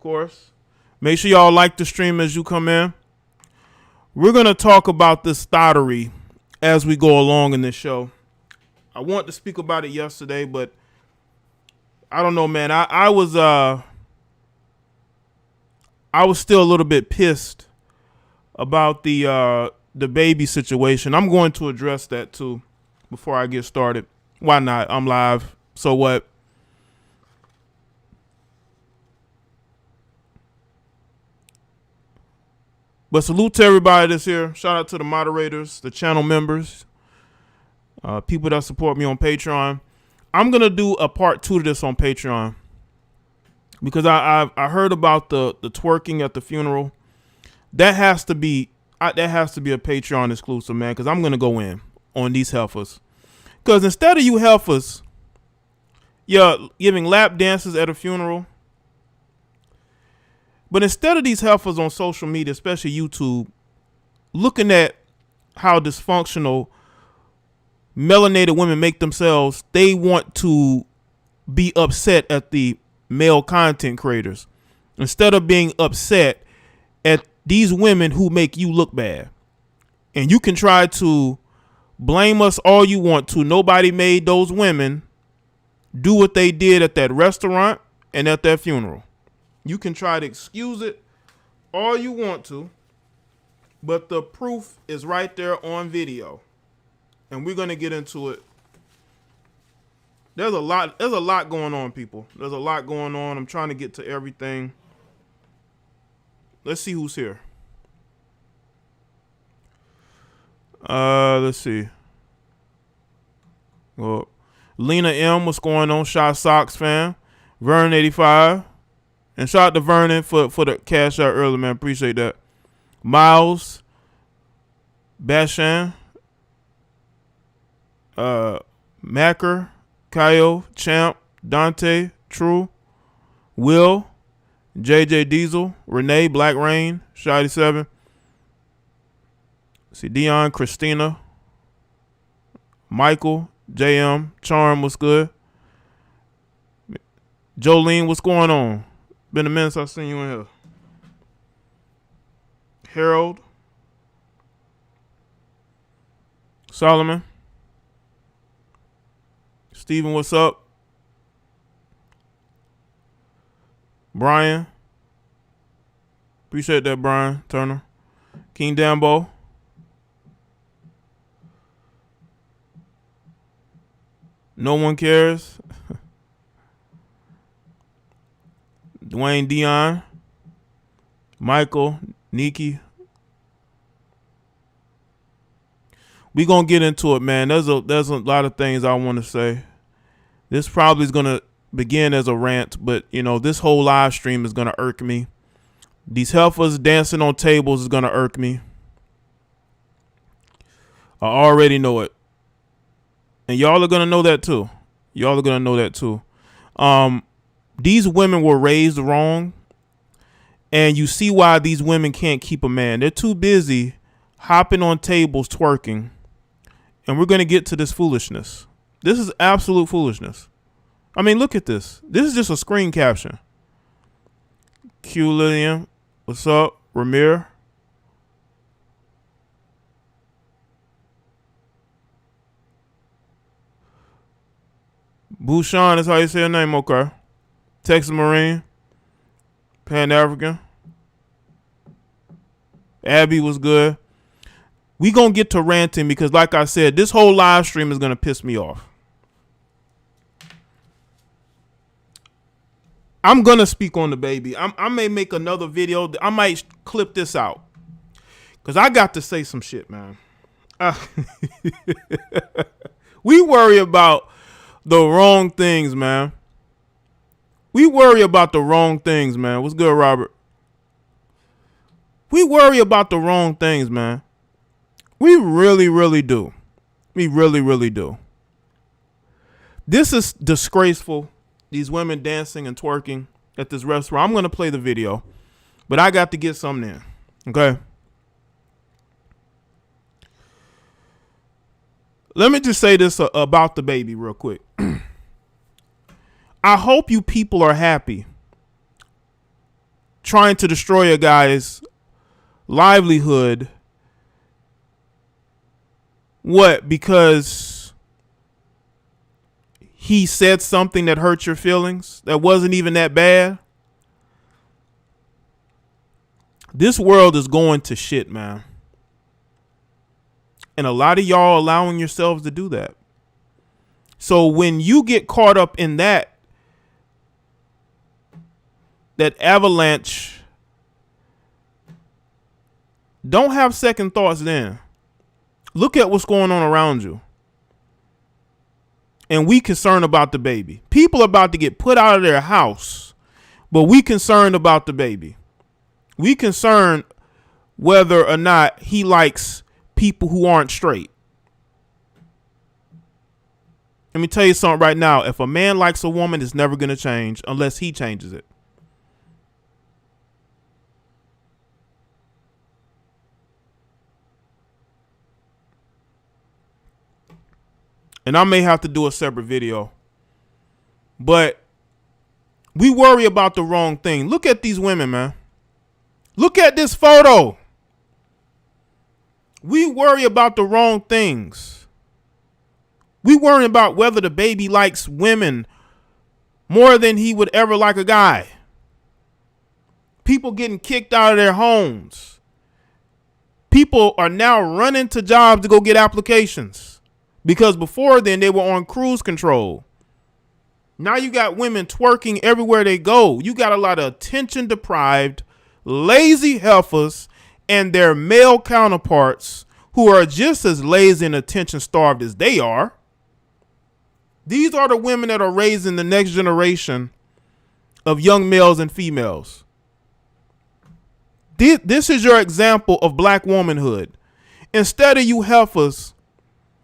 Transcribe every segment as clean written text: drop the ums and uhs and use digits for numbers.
course. Make sure y'all like the stream as you come in. We're going to talk about this thottery as we go along in this show. I wanted to speak about it yesterday, but I don't know, man. I was still a little bit pissed about the baby situation. I'm going to address that too before I get started. Why not? I'm live. So what? But salute to everybody that's here. Shout out to the moderators, the channel members, people that support me on Patreon. I'm going to do a part 2 to this on Patreon because I heard about the twerking at the funeral. That has to be a Patreon exclusive, man, because I'm going to go in on these heifers. Because instead of you heifers, giving lap dances at a funeral, but instead of these heifers on social media, especially YouTube, looking at how dysfunctional melanated women make themselves, they want to be upset at the male content creators instead of being upset at these women who make you look bad. And you can try to blame us all you want to. Nobody made those women do what they did at that restaurant and at that funeral. You can try to excuse it all you want to, but the proof is right there on video. And we're going to get into it. There's a lot going on, people. There's a lot going on. I'm trying to get to everything. Let's see who's here. Let's see. Well, Lena M, what's going on? Shot Sox fan. Vern 85. And shout out to Vernon for the cash out earlier, man. Appreciate that. Miles. Bashan. Macker. Kyle. Champ. Dante. True. Will. JJ Diesel. Renee. Black Rain. Shotty 7. See Dion. Christina. Michael. JM. Charm, what's good? Jolene, what's going on? Been a minute since I've seen you in here. Harold. Solomon. Steven, what's up? Brian. Appreciate that, Brian Turner. King Dambo. No one cares. Dwayne Dion. Michael. Nikki. We gonna get into it, man. There's a lot of things I want to say. This probably is gonna begin as a rant, but this whole live stream is gonna irk me. These heifers dancing on tables is gonna irk me. I already know it. And y'all are gonna know that too. These women were raised wrong, and you see why these women can't keep a man. They're too busy hopping on tables twerking, and we're gonna get to this foolishness. This is absolute foolishness. I mean, look at this. This is just a screen caption. Q Lillian, what's up? Ramir. Bouchon is how you say your name, okay. Texas Marine. Pan-African. Abby was good. We gonna get to ranting because, like I said, this whole live stream is gonna piss me off. I'm gonna speak on the baby. I may make another video. I might clip this out because I got to say some shit, man. We worry about the wrong things, man. We worry about the wrong things, man. What's good, Robert? We worry about the wrong things, man. We really, really do. We really, really do. This is disgraceful. These women dancing and twerking at this restaurant. I'm going to play the video, but I got to get something in. Okay. Let me just say this about the baby real quick. I hope you people are happy trying to destroy a guy's livelihood. What? Because he said something that hurt your feelings that wasn't even that bad? This world is going to shit, man. And a lot of y'all allowing yourselves to do that. So when you get caught up in that avalanche, don't have second thoughts then. Look at what's going on around you. And we concerned about the baby. People are about to get put out of their house, but we concerned about the baby. We concerned whether or not he likes people who aren't straight. Let me tell you something right now. If a man likes a woman, it's never going to change unless he changes it. And I may have to do a separate video. But we worry about the wrong thing. Look at these women, man. Look at this photo. We worry about the wrong things. We worry about whether the baby likes women more than he would ever like a guy. People getting kicked out of their homes. People are now running to jobs to go get applications. Because before then they were on cruise control. Now you got women twerking everywhere they go. You got a lot of attention deprived, lazy heifers and their male counterparts who are just as lazy and attention starved as they are. These are the women that are raising the next generation of young males and females. This is your example of black womanhood. Instead of you heifers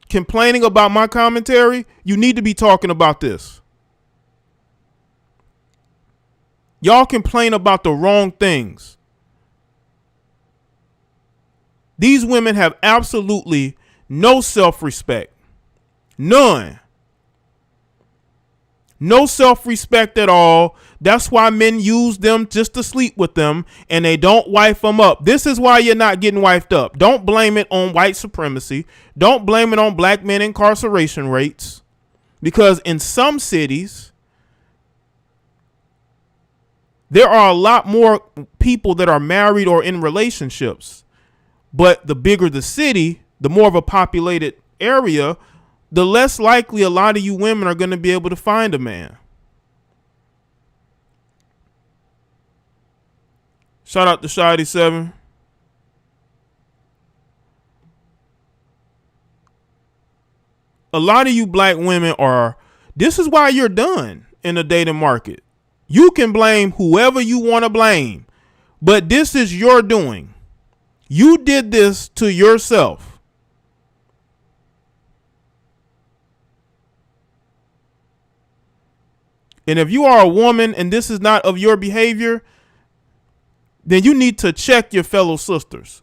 complaining about my commentary, you need to be talking about this. Y'all complain about the wrong things. These women have absolutely no self-respect. None. No self-respect at all. That's why men use them just to sleep with them and they don't wife them up. This is why you're not getting wifed up. Don't blame it on white supremacy. Don't blame it on black men incarceration rates. Because in some cities, there are a lot more people that are married or in relationships. But the bigger the city, the more of a populated area, the less likely a lot of you women are going to be able to find a man. Shout out to Shadi7. A lot of you black women this is why you're done in the dating market. You can blame whoever you want to blame, but this is your doing. You did this to yourself. And if you are a woman and this is not of your behavior, then you need to check your fellow sisters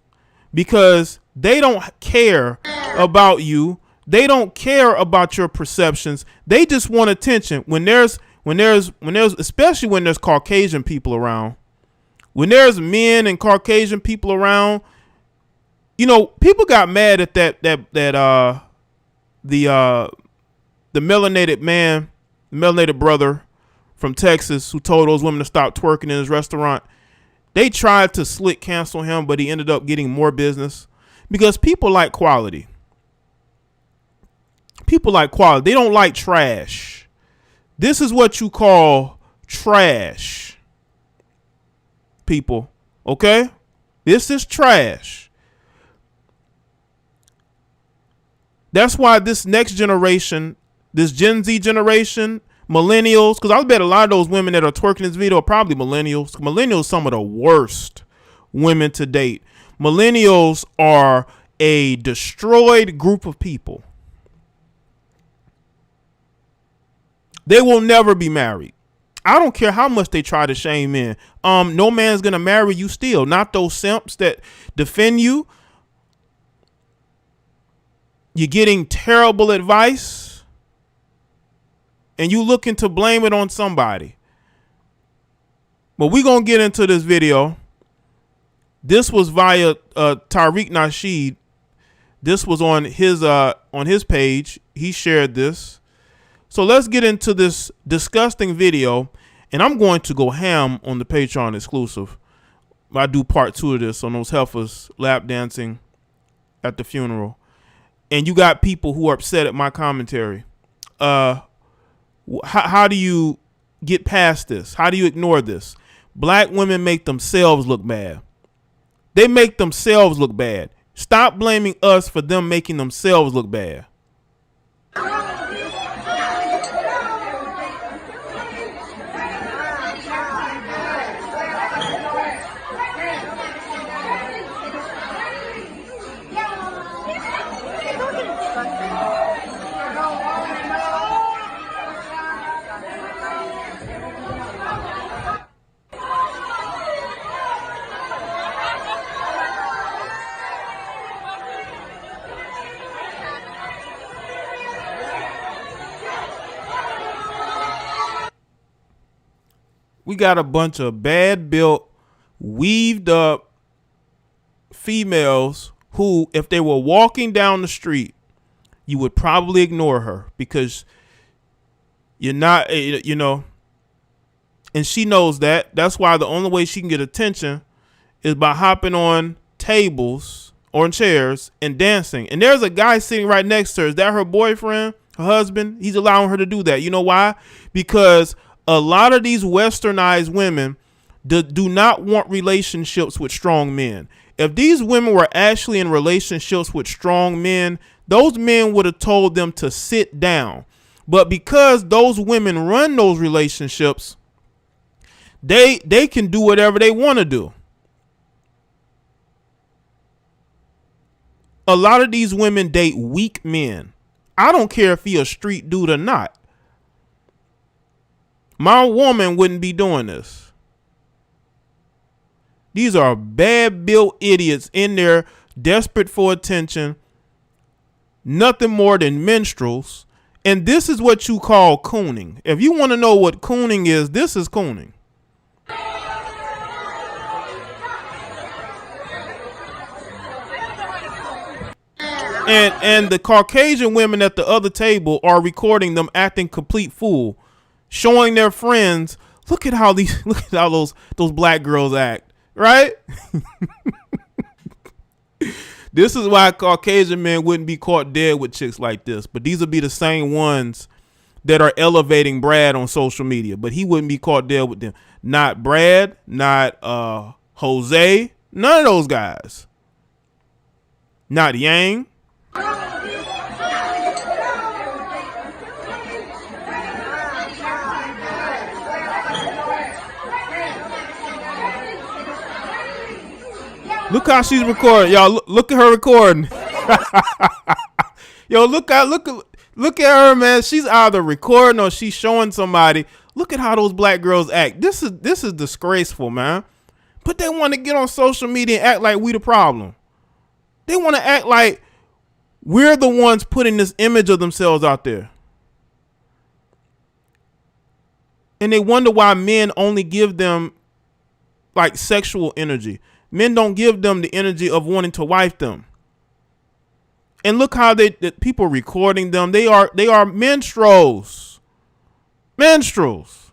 because they don't care about you. They don't care about your perceptions. They just want attention. When there's especially when there's Caucasian people around, when there's men and Caucasian people around, you know, people got mad at the melanated man, the melanated brother from Texas who told those women to stop twerking in his restaurant. They tried to slick cancel him, but he ended up getting more business because people like quality. People like quality. They don't like trash. This is what you call trash, people. Okay? This is trash. That's why this next generation, this Gen Z generation, millennials, because I bet a lot of those women that are twerking this video are probably millennials. Millennials are some of the worst women to date. Millennials are a destroyed group of people. They will never be married. I don't care how much they try to shame men. No man's going to marry you still. Not those simps that defend you. You're getting terrible advice and you looking to blame it on somebody. But we gonna get into this video. This was via Tariq Nasheed. This was on his page. He shared this. So let's get into this disgusting video, and I'm going to go ham on the Patreon exclusive. I do part 2 of this on those heifers lap dancing at the funeral, and you got people who are upset at my commentary. How do you get past this? How do you ignore this? Black women make themselves look bad. They make themselves look bad. Stop blaming us for them making themselves look bad. We got a bunch of bad built, weaved up females who, if they were walking down the street, you would probably ignore her because you're not, you know, and she knows that. That's why the only way she can get attention is by hopping on tables or in chairs and dancing. And there's a guy sitting right next to her. Is that her boyfriend, her husband? He's allowing her to do that. You know why? Because a lot of these westernized women do not want relationships with strong men. If these women were actually in relationships with strong men, those men would have told them to sit down. But because those women run those relationships, they can do whatever they want to do. A lot of these women date weak men. I don't care if he a street dude or not. My woman wouldn't be doing this. These are bad built idiots in there, desperate for attention, nothing more than minstrels. And this is what you call cooning. If you want to know what cooning is, this is cooning. And the Caucasian women at the other table are recording them acting complete fool, showing their friends, look at how those black girls act, right? This is why Caucasian men wouldn't be caught dead with chicks like this. But these would be the same ones that are elevating Brad on social media. But he wouldn't be caught dead with them. Not Brad, not Jose, none of those guys. Not Yang. Look how she's recording, y'all. Look at her recording. Yo, look at her, man. She's either recording or she's showing somebody. Look at how those black girls act. This is disgraceful, man. But they want to get on social media and act like we the problem. They want to act like we're the ones putting this image of themselves out there. And they wonder why men only give them like sexual energy. Men don't give them the energy of wanting to wife them. And look how the people recording them. They are minstrels. Minstrels.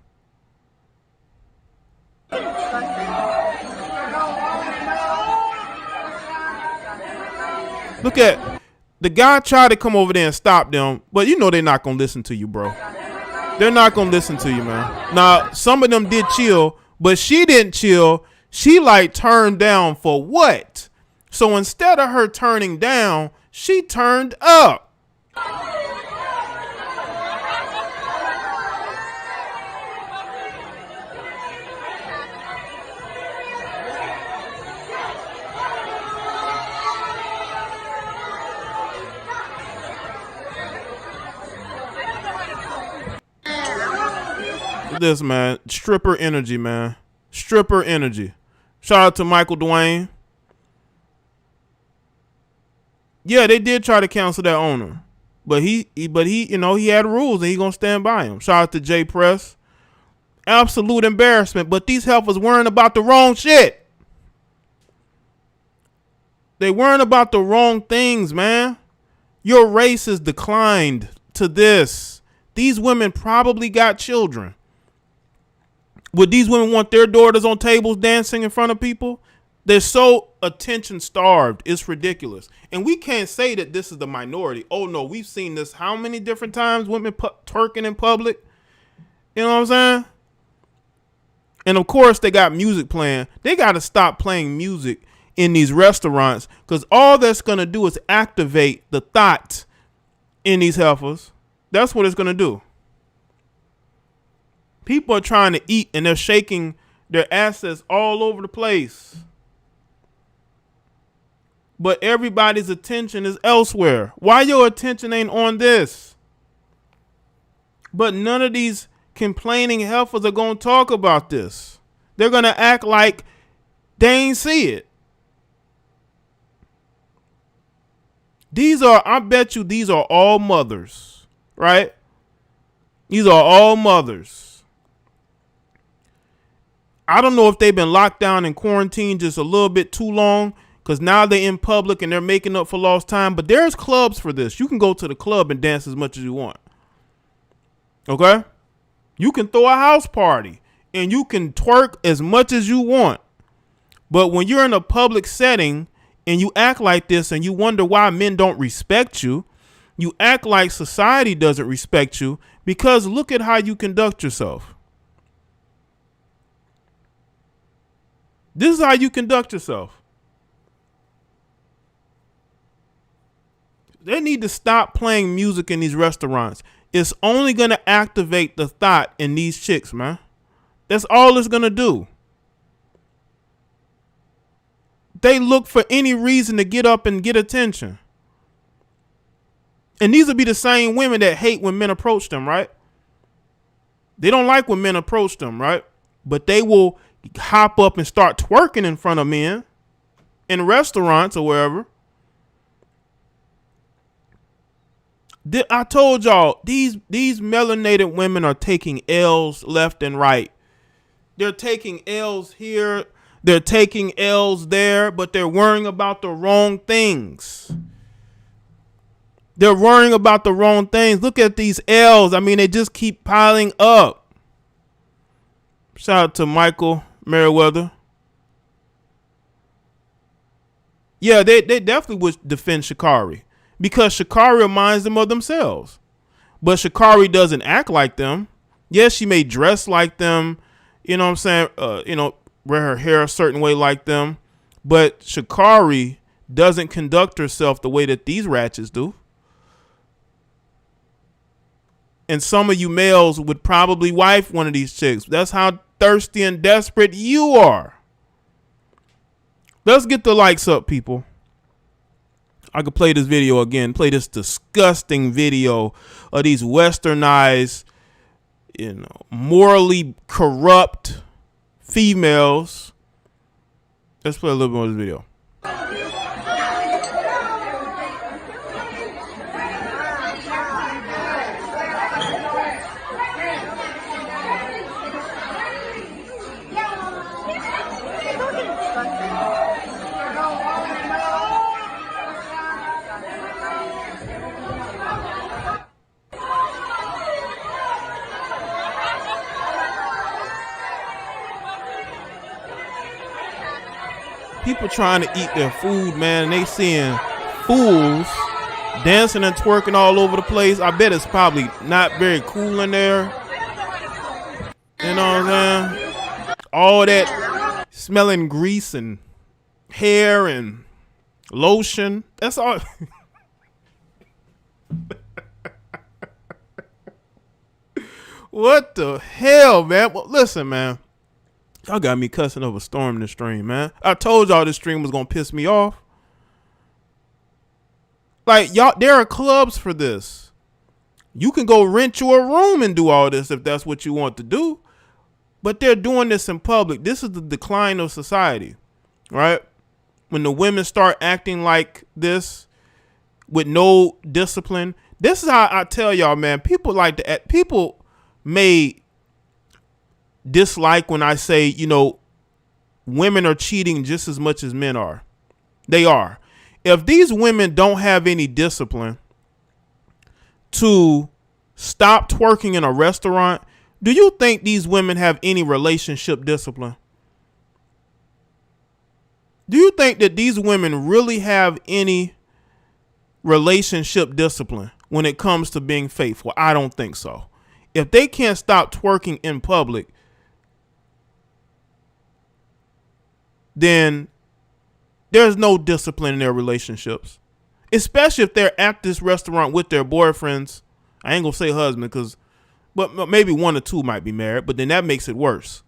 Look at the guy tried to come over there and stop them, but you know they're not gonna listen to you, bro. They're not gonna listen to you, man. Now, some of them did chill, but she didn't chill. She like turned down for what? So instead of her turning down, she turned up. This, man, stripper energy, man. Stripper energy. Shout out to Michael Dwayne. Yeah, they did try to cancel that owner, but he, you know, he had rules and he gonna stand by him. Shout out to Jay Press. Absolute embarrassment. But these heifers worrying about the wrong shit. They worrying about the wrong things, man. Your race has declined to this. These women probably got children. Would these women want their daughters on tables dancing in front of people? They're so attention starved. It's ridiculous. And we can't say that this is the minority. Oh, no, we've seen this how many different times, women twerking in public? You know what I'm saying? And, of course, they got music playing. They got to stop playing music in these restaurants because all that's going to do is activate the thought in these heifers. That's what it's going to do. People are trying to eat and they're shaking their assets all over the place. But everybody's attention is elsewhere. Why your attention ain't on this? But none of these complaining heifers are going to talk about this. They're going to act like they ain't see it. I bet you these are all mothers, right? These are all mothers. I don't know if they've been locked down in quarantine just a little bit too long because now they're in public and they're making up for lost time. But there's clubs for this. You can go to the club and dance as much as you want. Okay? You can throw a house party and you can twerk as much as you want. But when you're in a public setting and you act like this and you wonder why men don't respect you, you act like society doesn't respect you because look at how you conduct yourself. This is how you conduct yourself. They need to stop playing music in these restaurants. It's only going to activate the thought in these chicks, man. That's all it's going to do. They look for any reason to get up and get attention. And these will be the same women that hate when men approach them, right? They don't like when men approach them, right? But they will hop up and start twerking in front of men in restaurants or wherever. I told y'all, these melanated women are taking L's left and right. They're taking L's here. They're taking L's there, but they're worrying about the wrong things. They're worrying about the wrong things. Look at these L's. I mean, they just keep piling up. Shout out to Michael Merriweather. Yeah, they definitely would defend Sha'Carri because Sha'Carri reminds them of themselves. But Sha'Carri doesn't act like them. Yes, she may dress like them. You know what I'm saying? Wear her hair a certain way like them. But Sha'Carri doesn't conduct herself the way that these ratchets do. And some of you males would probably wife one of these chicks. That's how thirsty and desperate you are. Let's get the likes up, people. I could play this video again. Play this disgusting video of these westernized, morally corrupt females. Let's play a little bit more of this video. People trying to eat their food, man, and they seeing fools dancing and twerking all over the place. I bet it's probably not very cool in there. You know what I'm saying? All that smelling grease and hair and lotion. That's all. What the hell, man? Well, listen, man. Y'all got me cussing over storming the stream, man. I told y'all this stream was going to piss me off. Like, y'all, there are clubs for this. You can go rent you a room and do all this if that's what you want to do. But they're doing this in public. This is the decline of society, right? When the women start acting like this with no discipline. This is how I tell y'all, man. People like to act. People may dislike when I say, women are cheating just as much as men are. They are. If these women don't have any discipline to stop twerking in a restaurant, do you think these women have any relationship discipline? Do you think that these women really have any relationship discipline when it comes to being faithful? I don't think so. If they can't stop twerking in public, then there's no discipline in their relationships, especially if they're at this restaurant with their boyfriends. I ain't gonna say husband but maybe one or two might be married, but then that makes it worse.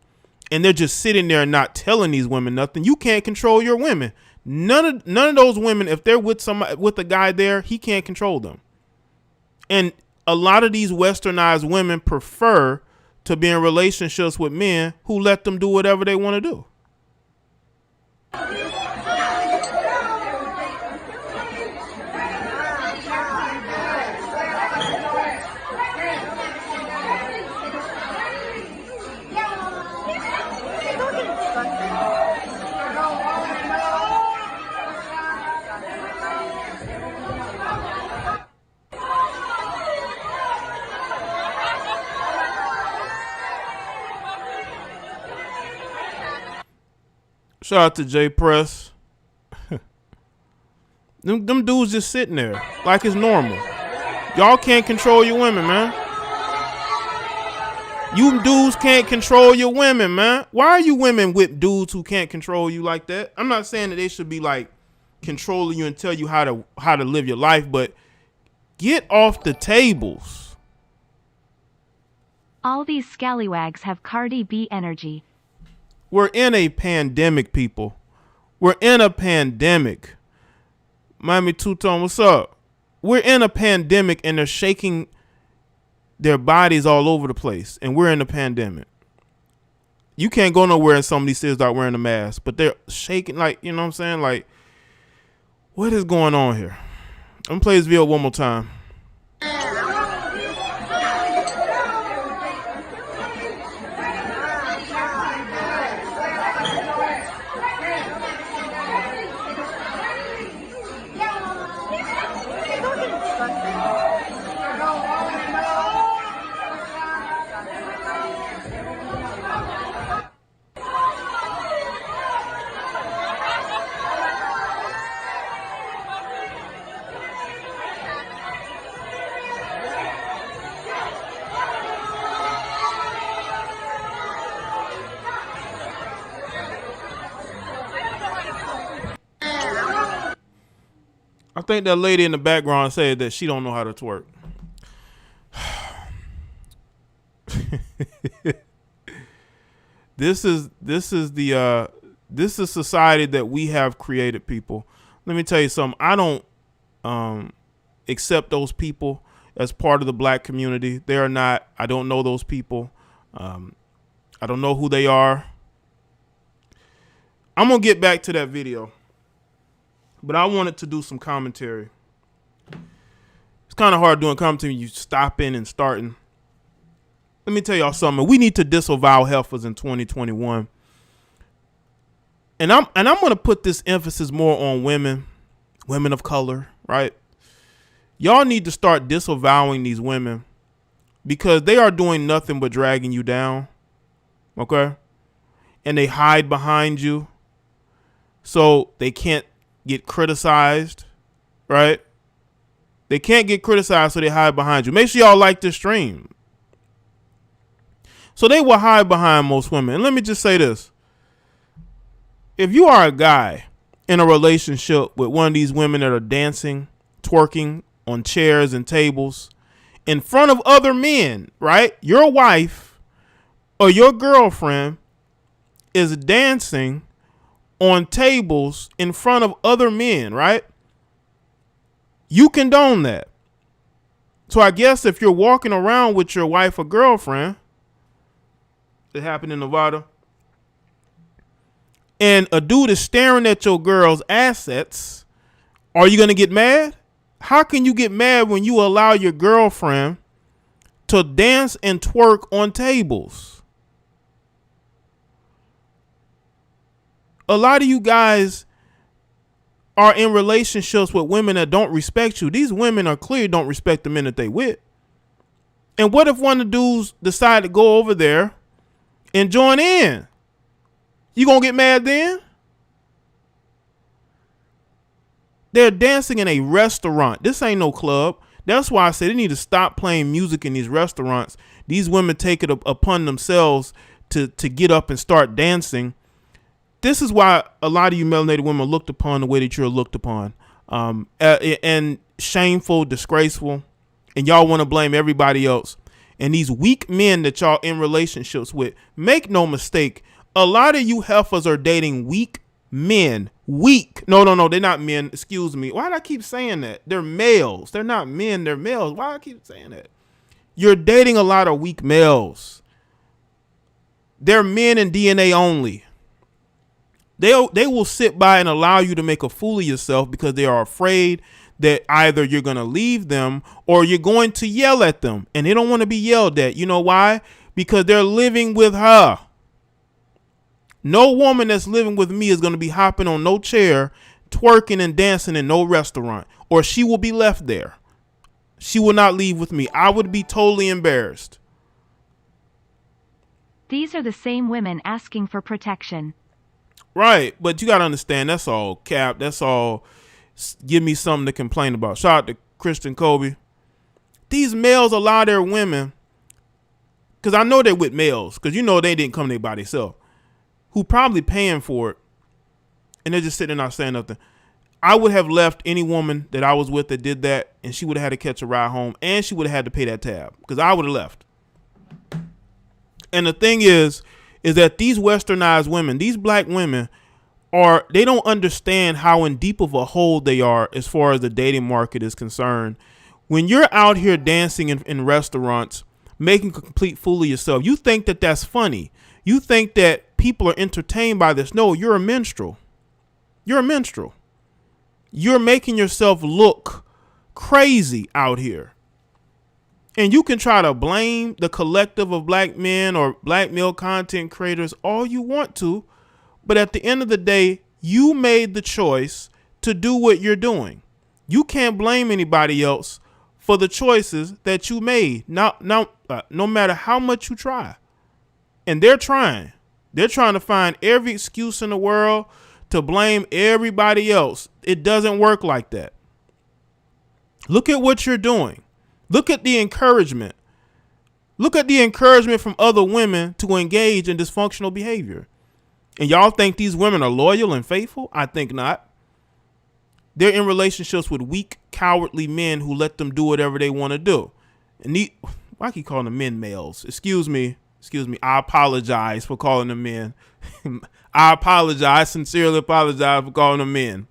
And they're just sitting there and not telling these women nothing. You can't control your women. None of those women, if they're with a guy there, he can't control them. And a lot of these westernized women prefer to be in relationships with men who let them do whatever they want to do. Shout out to Jaye Press. them dudes just sitting there like it's normal. Y'all can't control your women, man. You dudes can't control your women, man. Why are you women with dudes who can't control you like that? I'm not saying that they should be like controlling you and tell you how to live your life, but get off the tables. All these scallywags have Cardi B energy. We're in a pandemic, people. We're in a pandemic. Miami Two-Tone, what's up? We're in a pandemic and they're shaking their bodies all over the place. And we're in a pandemic. You can't go nowhere and some of these cities start wearing a mask. But they're shaking like, you know what I'm saying? Like, what is going on here? I'm going to play this video one more time. I think that lady in the background said that she don't know how to twerk. This is society that we have created, people. Let me tell you something. I don't accept those people as part of the black community. They are not. I don't know those people. I don't know who they are. I'm gonna get back to that video. But I wanted to do some commentary. It's kind of hard doing commentary. You stopping and starting. Let me tell y'all something. We need to disavow heifers in 2021. And I'm going to put this emphasis more on women of color, right? Y'all need to start disavowing these women because they are doing nothing but dragging you down. Okay? And they hide behind you so they can't get criticized, right? They can't get criticized, so they hide behind you. Make sure y'all like this stream. So they will hide behind most women. And let me just say this. If you are a guy in a relationship with one of these women that are dancing, twerking on chairs and tables in front of other men, right? Your wife or your girlfriend is dancing on tables in front of other men, right? You condone that. So I guess if you're walking around with your wife or girlfriend, it happened in Nevada, and a dude is staring at your girl's assets, are you going to get mad? How can you get mad when you allow your girlfriend to dance and twerk on tables? A lot of you guys are in relationships with women that don't respect you. These women are clearly don't respect the men that they with. And what if one of the dudes decide to go over there and join in? You gonna get mad then? They're dancing in a restaurant. This ain't no club. That's why I say they need to stop playing music in these restaurants. These women take it upon themselves to get up and start dancing. This is why a lot of you melanated women are looked upon the way that you're looked upon, and shameful, disgraceful, and y'all want to blame everybody else. And these weak men that y'all in relationships with, make no mistake, a lot of you heifers are dating weak men. Weak. No, they're not men. Excuse me. Why do I keep saying that? They're males. They're not men. They're males. Why do I keep saying that? You're dating a lot of weak males. They're men in DNA only. They will sit by and allow you to make a fool of yourself because they are afraid that either you're going to leave them or you're going to yell at them. And they don't want to be yelled at. You know why? Because they're living with her. No woman that's living with me is going to be hopping on no chair, twerking and dancing in no restaurant, or she will be left there. She will not leave with me. I would be totally embarrassed. These are the same women asking for protection. Right, but you got to understand, that's all cap. That's all give me something to complain about. Shout out to Christian Kobe. These males allow their women, because I know they're with males, because you know they didn't come there by themselves, who probably paying for it, and they're just sitting there not saying nothing. I would have left any woman that I was with that did that, and she would have had to catch a ride home, and she would have had to pay that tab, because I would have left. And the thing is that these westernized women, these black women, they don't understand how in deep of a hole they are as far as the dating market is concerned. When you're out here dancing in restaurants, making a complete fool of yourself, you think that that's funny. You think that people are entertained by this. No, you're a minstrel. You're a minstrel. You're making yourself look crazy out here. And you can try to blame the collective of black men or black male content creators all you want to, but at the end of the day, you made the choice to do what you're doing. You can't blame anybody else for the choices that you made. No matter how much you try. And they're trying. They're trying to find every excuse in the world to blame everybody else. It doesn't work like that. Look at what you're doing. Look at the encouragement. Look at the encouragement from other women to engage in dysfunctional behavior. And y'all think these women are loyal and faithful? I think not. They're in relationships with weak, cowardly men who let them do whatever they want to do. And why keep calling them men males? Excuse me. I apologize for calling them men. I apologize. Sincerely apologize for calling them men.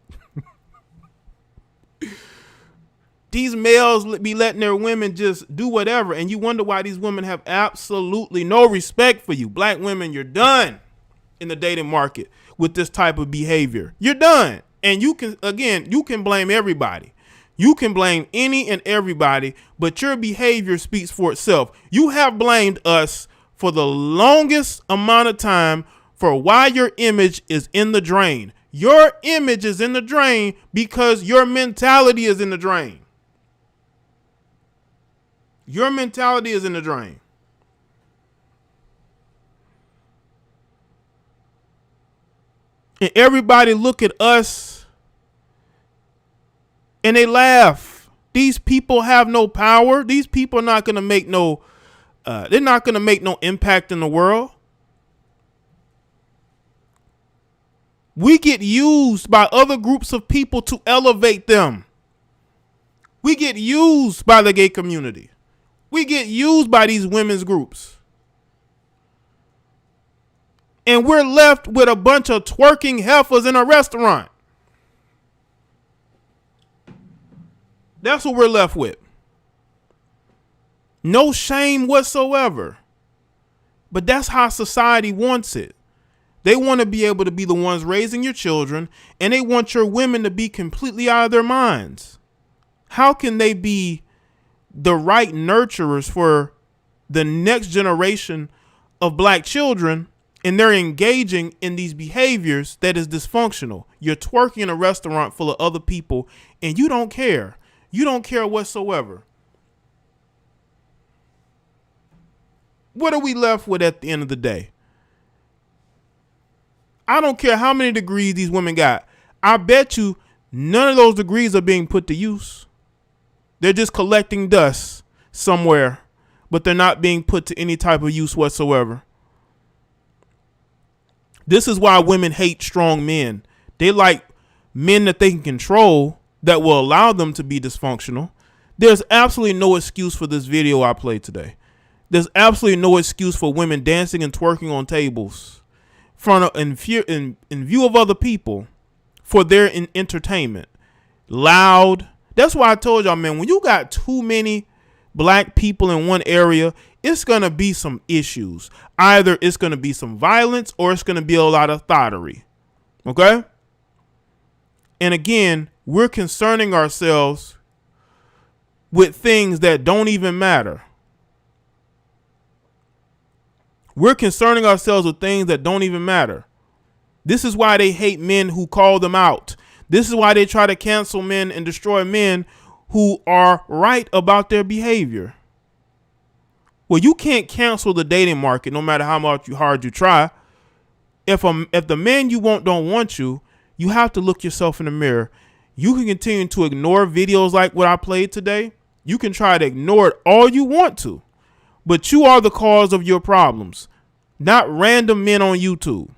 These males be letting their women just do whatever. And you wonder why these women have absolutely no respect for you. Black women, you're done in the dating market with this type of behavior. You're done. And you can blame everybody. You can blame any and everybody, but your behavior speaks for itself. You have blamed us for the longest amount of time for why your image is in the drain. Your image is in the drain because your mentality is in the drain. Your mentality is in the drain. And everybody look at us and they laugh. These people have no power. These people are not going to make they're not going to make no impact in the world. We get used by other groups of people to elevate them. We get used by the gay community. We get used by these women's groups. And we're left with a bunch of twerking heifers in a restaurant. That's what we're left with. No shame whatsoever. But that's how society wants it. They want to be able to be the ones raising your children, and they want your women to be completely out of their minds. How can they be the right nurturers for the next generation of black children And they're engaging in these behaviors that is dysfunctional. You're twerking in a restaurant full of other people and you don't care. You don't care whatsoever. What are we left with at the end of the day? I don't care how many degrees these women got. I bet you none of those degrees are being put to use. They're just collecting dust somewhere, but they're not being put to any type of use whatsoever. This is why women hate strong men. They like men that they can control that will allow them to be dysfunctional. There's absolutely no excuse for this video I played today. There's absolutely no excuse for women dancing and twerking on tables in view of other people for their entertainment. Loud. That's why I told y'all, man, when you got too many black people in one area, it's going to be some issues. Either it's going to be some violence or it's going to be a lot of thottery. Okay? And again, we're concerning ourselves with things that don't even matter. We're concerning ourselves with things that don't even matter. This is why they hate men who call them out. This is why they try to cancel men and destroy men who are right about their behavior. Well, you can't cancel the dating market no matter how hard you try. If the man you want don't want you, you have to look yourself in the mirror. You can continue to ignore videos like what I played today. You can try to ignore it all you want to. But you are the cause of your problems, not random men on YouTube.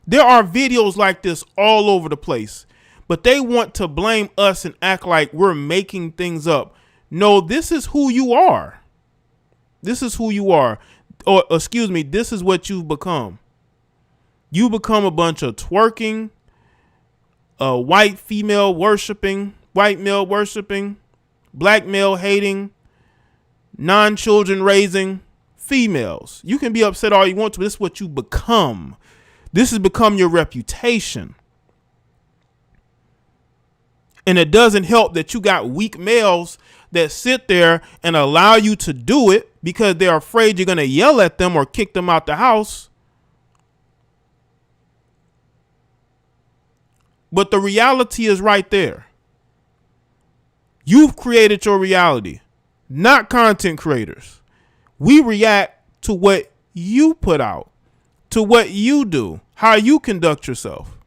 There are videos like this all over the place, but they want to blame us and act like we're making things up. No, this is who you are. This is who you are. Or excuse me, this is what you've become. You become a bunch of twerking, white male worshiping, black male hating, non-children raising females. You can be upset all you want to, but this is what you become. This has become your reputation. And it doesn't help that you got weak males that sit there and allow you to do it because they're afraid you're going to yell at them or kick them out the house. But the reality is right there. You've created your reality, not content creators. We react to what you put out, to what you do, how you conduct yourself.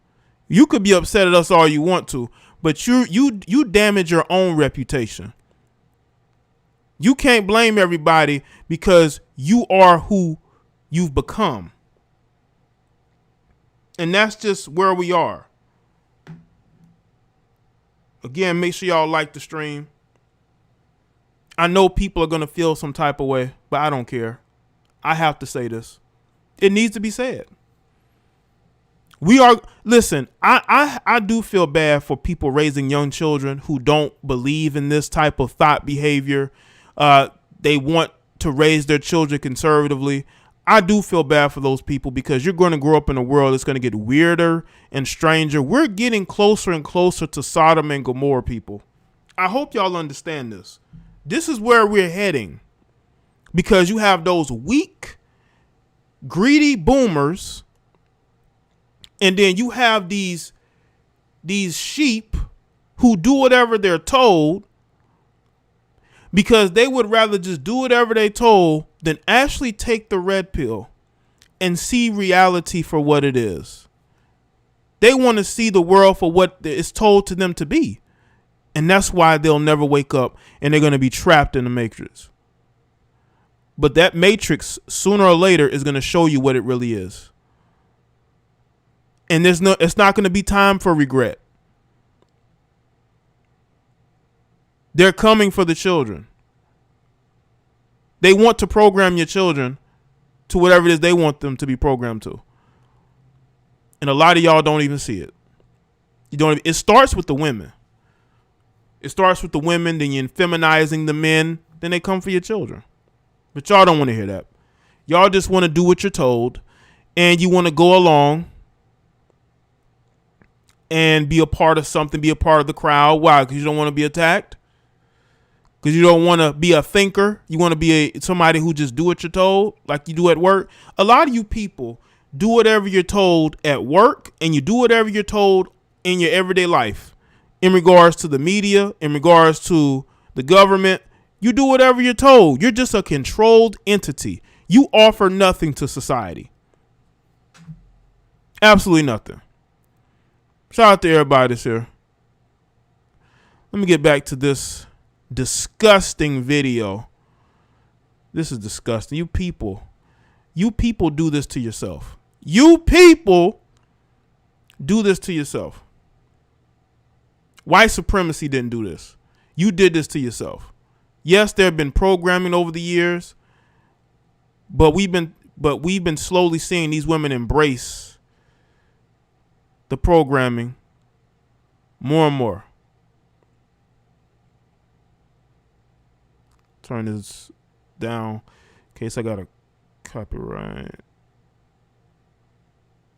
You could be upset at us all you want to, but you damage your own reputation. You can't blame everybody because you are who you've become. And that's just where we are. Again, make sure y'all like the stream. I know people are going to feel some type of way, but I don't care. I have to say this. It needs to be said. Listen, I do feel bad for people raising young children who don't believe in this type of thought behavior. They want to raise their children conservatively. I do feel bad for those people because you're going to grow up in a world that's going to get weirder and stranger. We're getting closer and closer to Sodom and Gomorrah, people. I hope y'all understand this. This is where we're heading because you have those weak, greedy boomers, and then you have these sheep who do whatever they're told because they would rather just do whatever they told than actually take the red pill and see reality for what it is. They want to see the world for what is told to them to be. And that's why they'll never wake up and they're going to be trapped in the matrix. But that matrix, sooner or later, is going to show you what it really is. And it's not going to be time for regret. They're coming for the children. They want to program your children to whatever it is they want them to be programmed to. And a lot of y'all don't even see it. It starts with the women. It starts with the women, then you're feminizing the men, then they come for your children. But y'all don't want to hear that. Y'all just want to do what you're told, and you want to go along and be a part of something, be a part of the crowd. Why? Because you don't want to be attacked? because you don't want to be a thinker. You want to be somebody who just do what you're told, like you do at work. A lot of you people do whatever you're told at work, and you do whatever you're told in your everyday life. In regards to the media, in regards to the government, you do whatever you're told. You're just a controlled entity. You offer nothing to society. Absolutely nothing. Shout out to everybody that's here. Let me get back to this disgusting video. This is disgusting. You people do this to yourself. You people do this to yourself. White supremacy didn't do this. You did this to yourself. Yes, there have been programming over the years, but we've been slowly seeing these women embrace the programming more and more. Turn this down in case I got a copyright.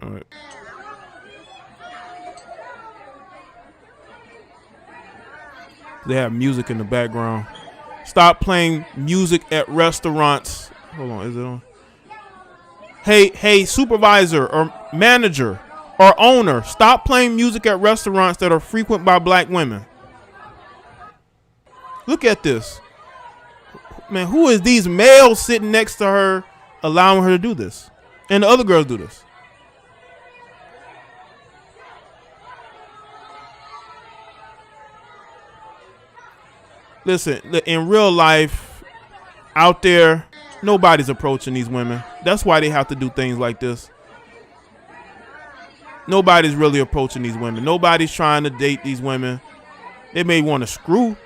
All right. They have music in the background. Stop playing music at restaurants. Hold on, is it on? Hey, supervisor or manager or owner, stop playing music at restaurants that are frequented by black women. Look at this. Man, who is these males sitting next to her allowing her to do this? And the other girls do this. Listen, in real life, out there, nobody's approaching these women. That's why they have to do things like this. Nobody's really approaching these women. Nobody's trying to date these women. They may want to screw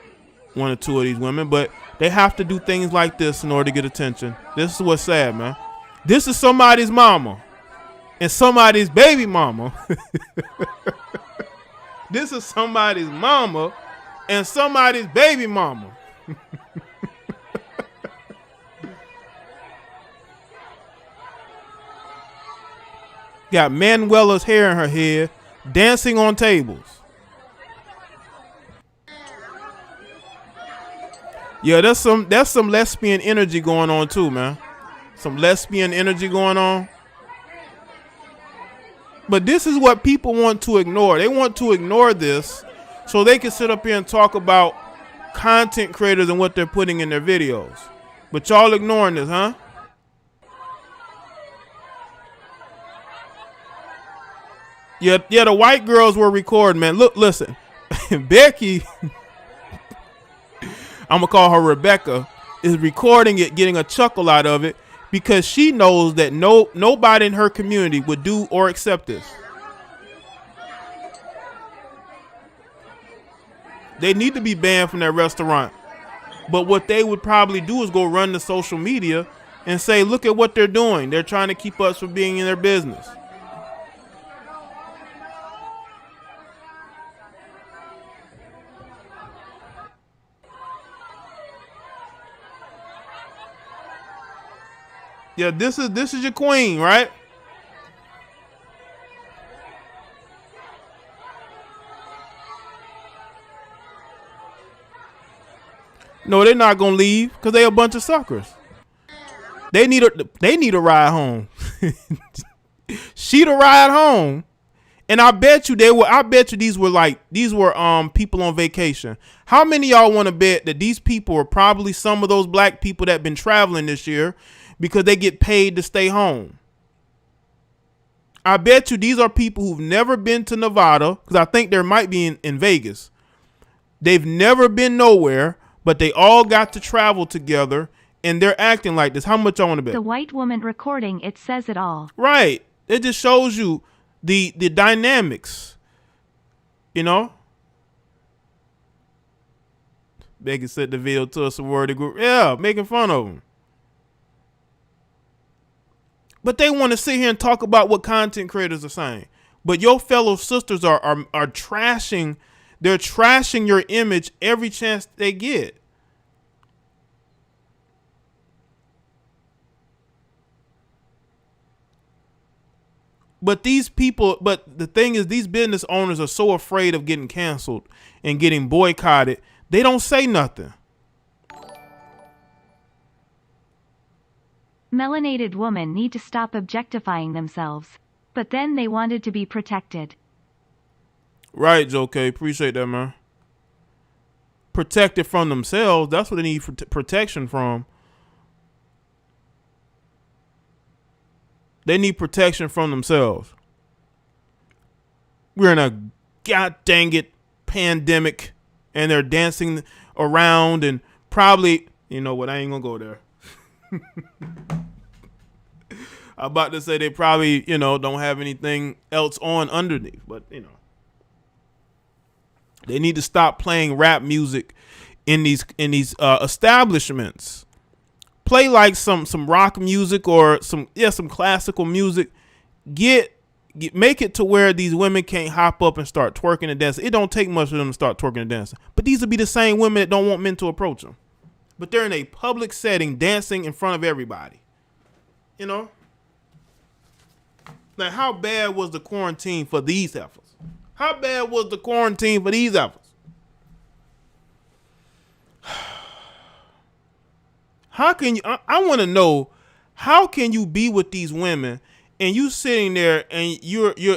one or two of these women, but they have to do things like this in order to get attention. This is what's sad, man. This is somebody's mama and somebody's baby mama. This is somebody's mama and somebody's baby mama. Got Manuela's hair in her head, dancing on tables. Yeah, there's some lesbian energy going on too, man. Some lesbian energy going on. But this is what people want to ignore. They want to ignore this so they can sit up here and talk about content creators and what they're putting in their videos. But y'all ignoring this, huh? Yeah, the white girls were recording, man. Look, listen. Becky, I'm going to call her Rebecca, is recording it, getting a chuckle out of it, because she knows that nobody in her community would do or accept this. They need to be banned from that restaurant. But what they would probably do is go run to social media and say, look at what they're doing. They're trying to keep us from being in their business. Yeah, this is your queen, right? No, they're not gonna leave because they a bunch of suckers. They need a ride home. She the ride home, and I bet you these were people on vacation. How many of y'all want to bet that these people are probably some of those black people that been traveling this year because they get paid to stay home? I bet you these are people who've never been to Nevada, because I think there might be in Vegas. They've never been nowhere, but they all got to travel together, and they're acting like this. How much I want to bet? The white woman recording, it says it all. Right. It just shows you the dynamics, you know? Becky sent the video to a sorority group. Yeah, making fun of them. But they want to sit here and talk about what content creators are saying. But your fellow sisters are trashing. They're trashing your image every chance they get. But the thing is, these business owners are so afraid of getting canceled and getting boycotted, they don't say nothing. Melanated women need to stop objectifying themselves. But then they wanted to be protected. Right, Joe K. Appreciate that, man. Protected from themselves. That's what they need protection from. They need protection from themselves. We're in a god dang it pandemic, and they're dancing around and probably, you know what, I ain't gonna go there. I'm about to say they probably, don't have anything else on underneath, but they need to stop playing rap music in these establishments. Play like some rock music or some classical music. Make it to where these women can't hop up and start twerking and dancing. It don't take much for them to start twerking and dancing. But these will be the same women that don't want men to approach them. But they're in a public setting dancing in front of everybody. Like, how bad was the quarantine for these heifers? How bad was the quarantine for these heifers? How can you, I want to know, how can you be with these women and you sitting there and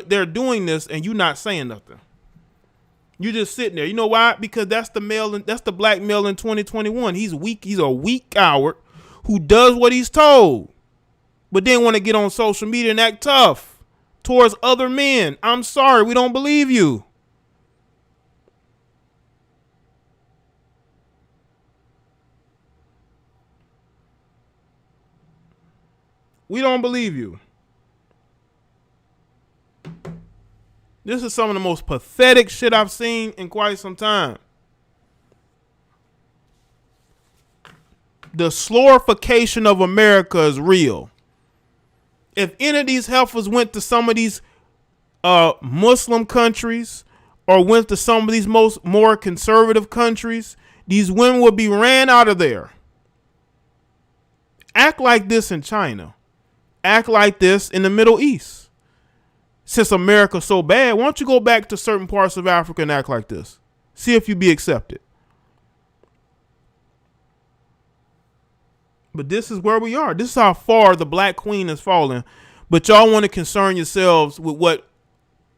they're doing this and you not saying nothing? You just sitting there. You know why? Because that's the black male in 2021. He's weak. He's a weak coward who does what he's told, but then want to get on social media and act tough towards other men. I'm sorry, we don't believe you. We don't believe you. This is some of the most pathetic shit I've seen in quite some time. The slorification of America is real. If any of these heifers went to some of these Muslim countries or went to some of these more conservative countries, these women would be ran out of there. Act like this in China. Act like this in the Middle East. Since America's so bad, why don't you go back to certain parts of Africa and act like this? See if you be accepted. But this is where we are. This is how far the black queen has fallen. But y'all want to concern yourselves with what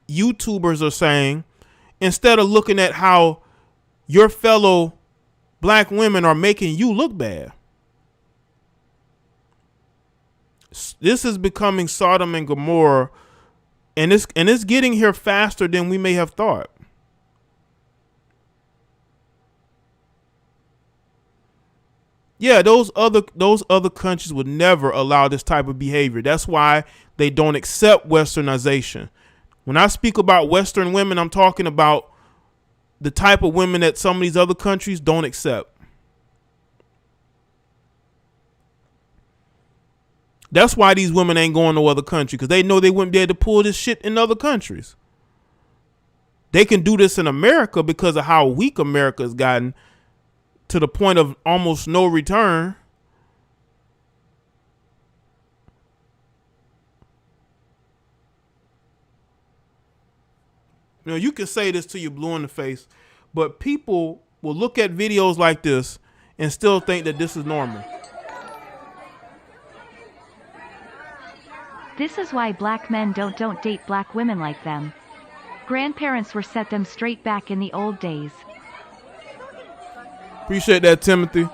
YouTubers are saying instead of looking at how your fellow black women are making you look bad. This is becoming Sodom and Gomorrah, and it's getting here faster than we may have thought. Yeah, those other countries would never allow this type of behavior. That's why they don't accept westernization. When I speak about Western women, I'm talking about the type of women that some of these other countries don't accept. That's why these women ain't going to other countries, because they know they wouldn't be able to pull this shit in other countries. They can do this in America because of how weak America has gotten, to the point of almost no return. You can say this till you're blue in the face, but people will look at videos like this and still think that this is normal. This is why black men don't date black women like them. Grandparents were set them straight back in the old days. Appreciate that, Timothy.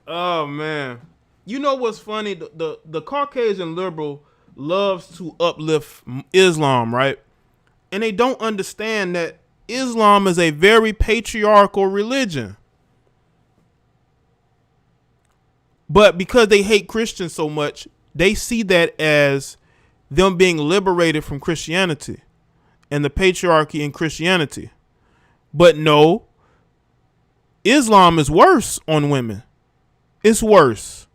Oh man, you know what's funny? The Caucasian liberal loves to uplift Islam, right? And they don't understand that Islam is a very patriarchal religion. But because they hate Christians so much, they see that as them being liberated from Christianity and the patriarchy in Christianity. But no, Islam is worse on women. It's worse.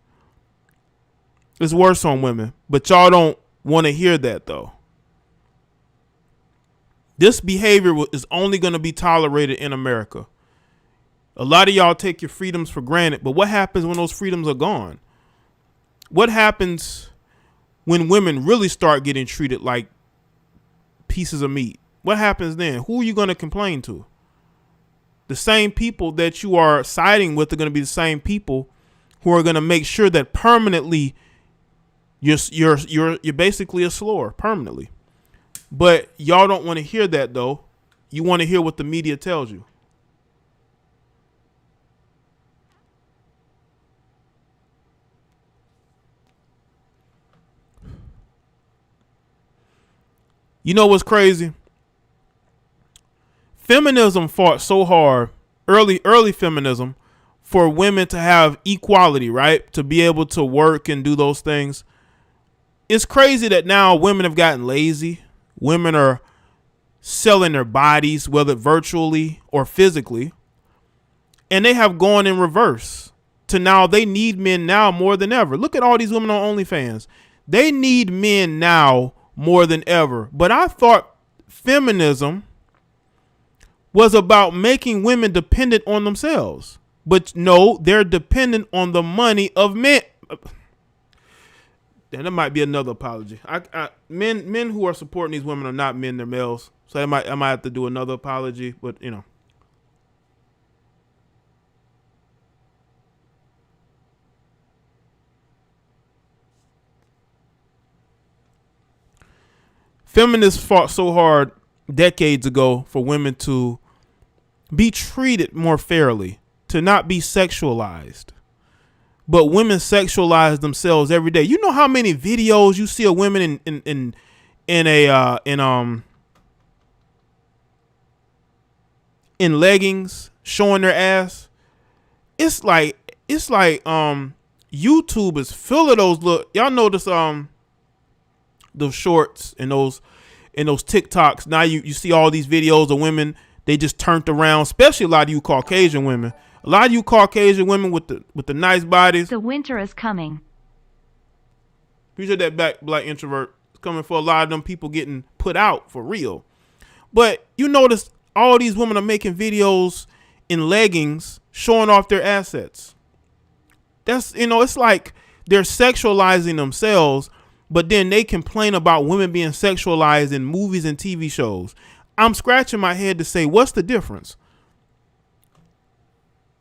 It's worse on women. But y'all don't want to hear that, though. This behavior is only going to be tolerated in America. A lot of y'all take your freedoms for granted, but what happens when those freedoms are gone? What happens when women really start getting treated like pieces of meat? What happens then? Who are you going to complain to? The same people that you are siding with are going to be the same people who are going to make sure that permanently you're basically a slur permanently. But y'all don't want to hear that, though. You want to hear what the media tells you. You know what's crazy? Feminism fought so hard, early feminism, for women to have equality, right? To be able to work and do those things. It's crazy that now women have gotten lazy. Women are selling their bodies, whether virtually or physically. And they have gone in reverse to now they need men now more than ever. Look at all these women on OnlyFans. They need men now more than ever. But I thought feminism was about making women dependent on themselves. But no, they're dependent on the money of men. Then there might be another apology. Men who are supporting these women are not men; they're males. So I might have to do another apology. But you know, feminists fought so hard decades ago for women to be treated more fairly, to not be sexualized. But women sexualize themselves every day. You know how many videos you see of women in leggings showing their ass? It's like YouTube is full of those. Look, y'all notice those shorts and those TikToks. Now you see all these videos of women. They just turned around, especially a lot of you Caucasian women. A lot of you Caucasian women with the nice bodies. The winter is coming. Appreciate that black introvert. It's coming for a lot of them people getting put out for real. But you notice all these women are making videos in leggings showing off their assets. That's, it's like they're sexualizing themselves, but then they complain about women being sexualized in movies and TV shows. I'm scratching my head to say, what's the difference?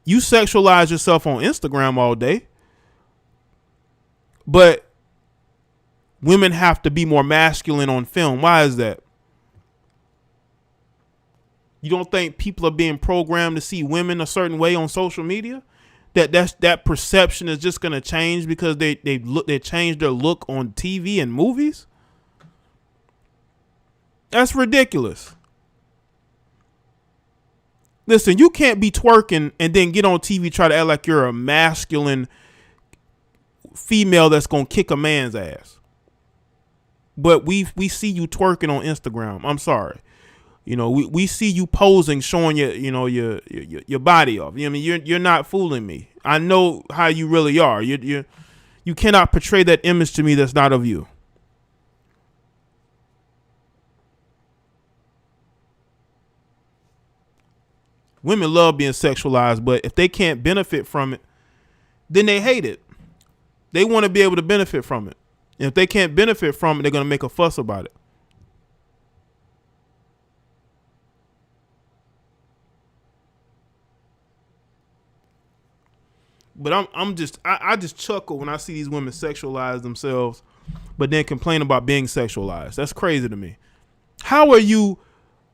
You sexualize yourself on Instagram all day, but women have to be more masculine on film. Why is that? You don't think people are being programmed to see women a certain way on social media? That perception is just going to change because they changed their look on TV and movies? That's ridiculous. Listen, you can't be twerking and then get on TV try to act like you're a masculine female that's going to kick a man's ass. But we see you twerking on Instagram. I'm sorry. We see you posing, showing your body off. You're not fooling me. I know how you really are. You cannot portray that image to me that's not of you. Women love being sexualized, but if they can't benefit from it, then they hate it. They want to be able to benefit from it. And if they can't benefit from it, they're going to make a fuss about it. But I just chuckle when I see these women sexualize themselves, but then complain about being sexualized. That's crazy to me. How are you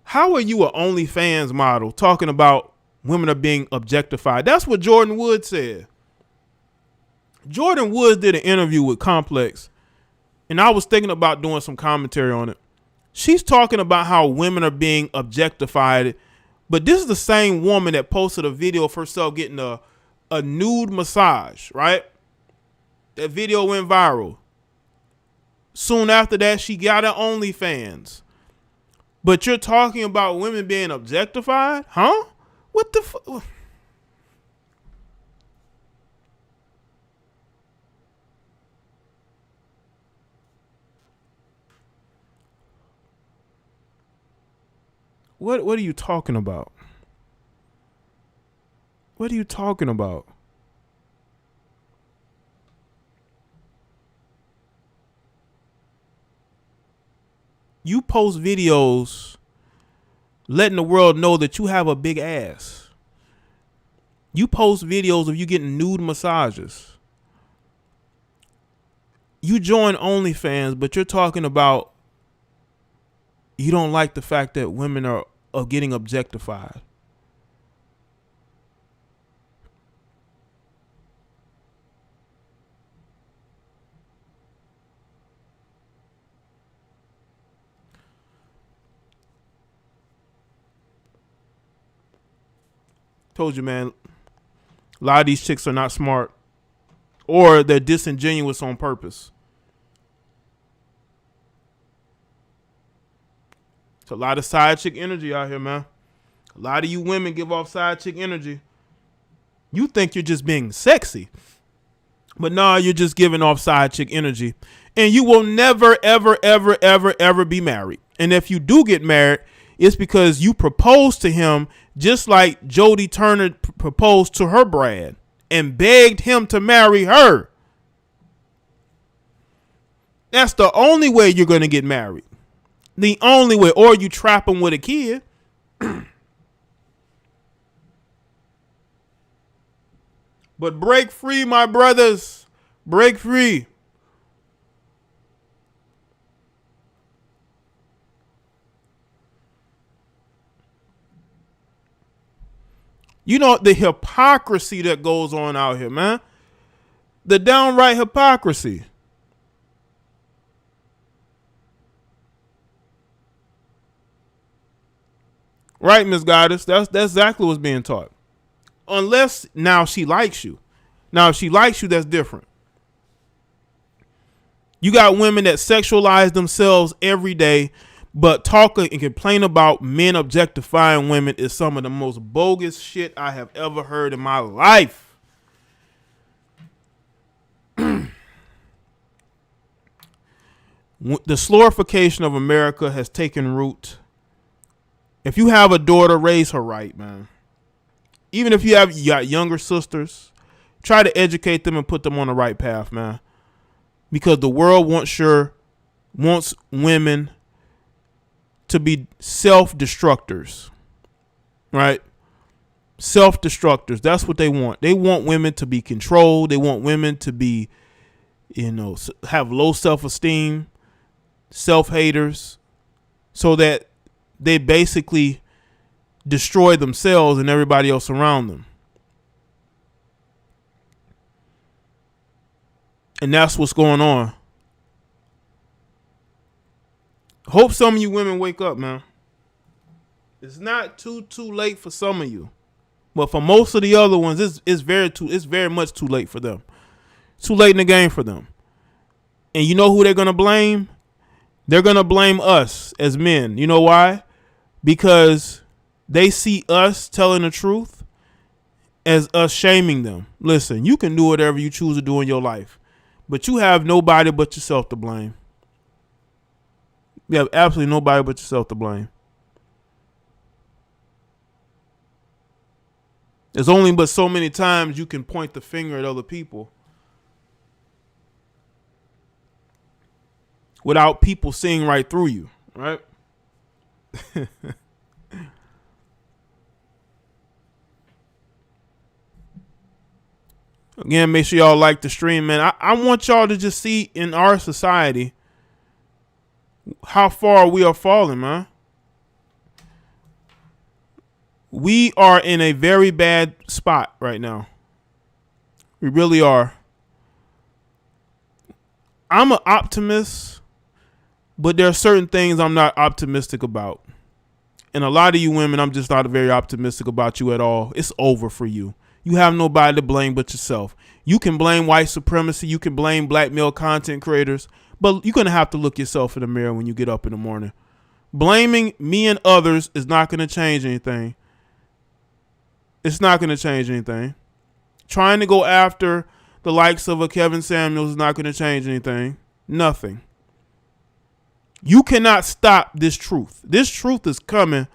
a OnlyFans model talking about women are being objectified? That's what Jordan Wood said. Jordan Wood did an interview with Complex, and I was thinking about doing some commentary on it. She's talking about how women are being objectified, but this is the same woman that posted a video of herself getting a nude massage, right? That video went viral. Soon after that, she got her OnlyFans. But you're talking about women being objectified? Huh? What the fuck? What are you talking about? What are you talking about? You post videos letting the world know that you have a big ass. You post videos of you getting nude massages. You join OnlyFans, but you're talking about you don't like the fact that women are getting objectified. Told you, man, a lot of these chicks are not smart, or they're disingenuous on purpose. It's a lot of side chick energy out here, man. A lot of you women give off side chick energy. You think you're just being sexy, but nah, you're just giving off side chick energy. And you will never, ever, ever, ever, ever be married. And if you do get married, it's because you proposed to him just like Jodie Turner proposed to her Brad and begged him to marry her. That's the only way you're going to get married. The only way. Or you trap him with a kid. But break free, my brothers. Break free. You know the hypocrisy that goes on out here, man. The downright hypocrisy. Right, Miss Goddess? That's exactly what's being taught. Unless now she likes you. Now, if she likes you, that's different. You got women that sexualize themselves every day, but talk and complain about men objectifying women is some of the most bogus shit I have ever heard in my life. The slorification of America has taken root. If you have a daughter, raise her right, man. Even if you got younger sisters, try to educate them and put them on the right path, man. Because the world wants women to be self-destructors, right? Self-destructors. That's what they want. They want women to be controlled. They want women to be, have low self-esteem, self-haters, so that they basically destroy themselves and everybody else around them. And that's what's going on. Hope some of you women wake up, man. It's not too late for some of you, but for most of the other ones, it's very much too late for them. Too late in the game for them. And you know who they're gonna blame? They're gonna blame us as men. You know why? Because they see us telling the truth as us shaming them. Listen, you can do whatever you choose to do in your life, but you have nobody but yourself to blame. You have absolutely nobody but yourself to blame. There's only but so many times you can point the finger at other people without people seeing right through you, right? Again, make sure y'all like the stream, man. I want y'all to just see in our society how far we are falling, man. We are in a very bad spot right now. We really are. I'm an optimist, but there are certain things I'm not optimistic about. And a lot of you women, I'm just not very optimistic about you at all. It's over for you. You have nobody to blame but yourself. You can blame white supremacy. You can blame black male content creators. But you're going to have to look yourself in the mirror when you get up in the morning. Blaming me and others is not going to change anything. It's not going to change anything. Trying to go after the likes of a Kevin Samuels is not going to change anything. Nothing. You cannot stop this truth. This truth is coming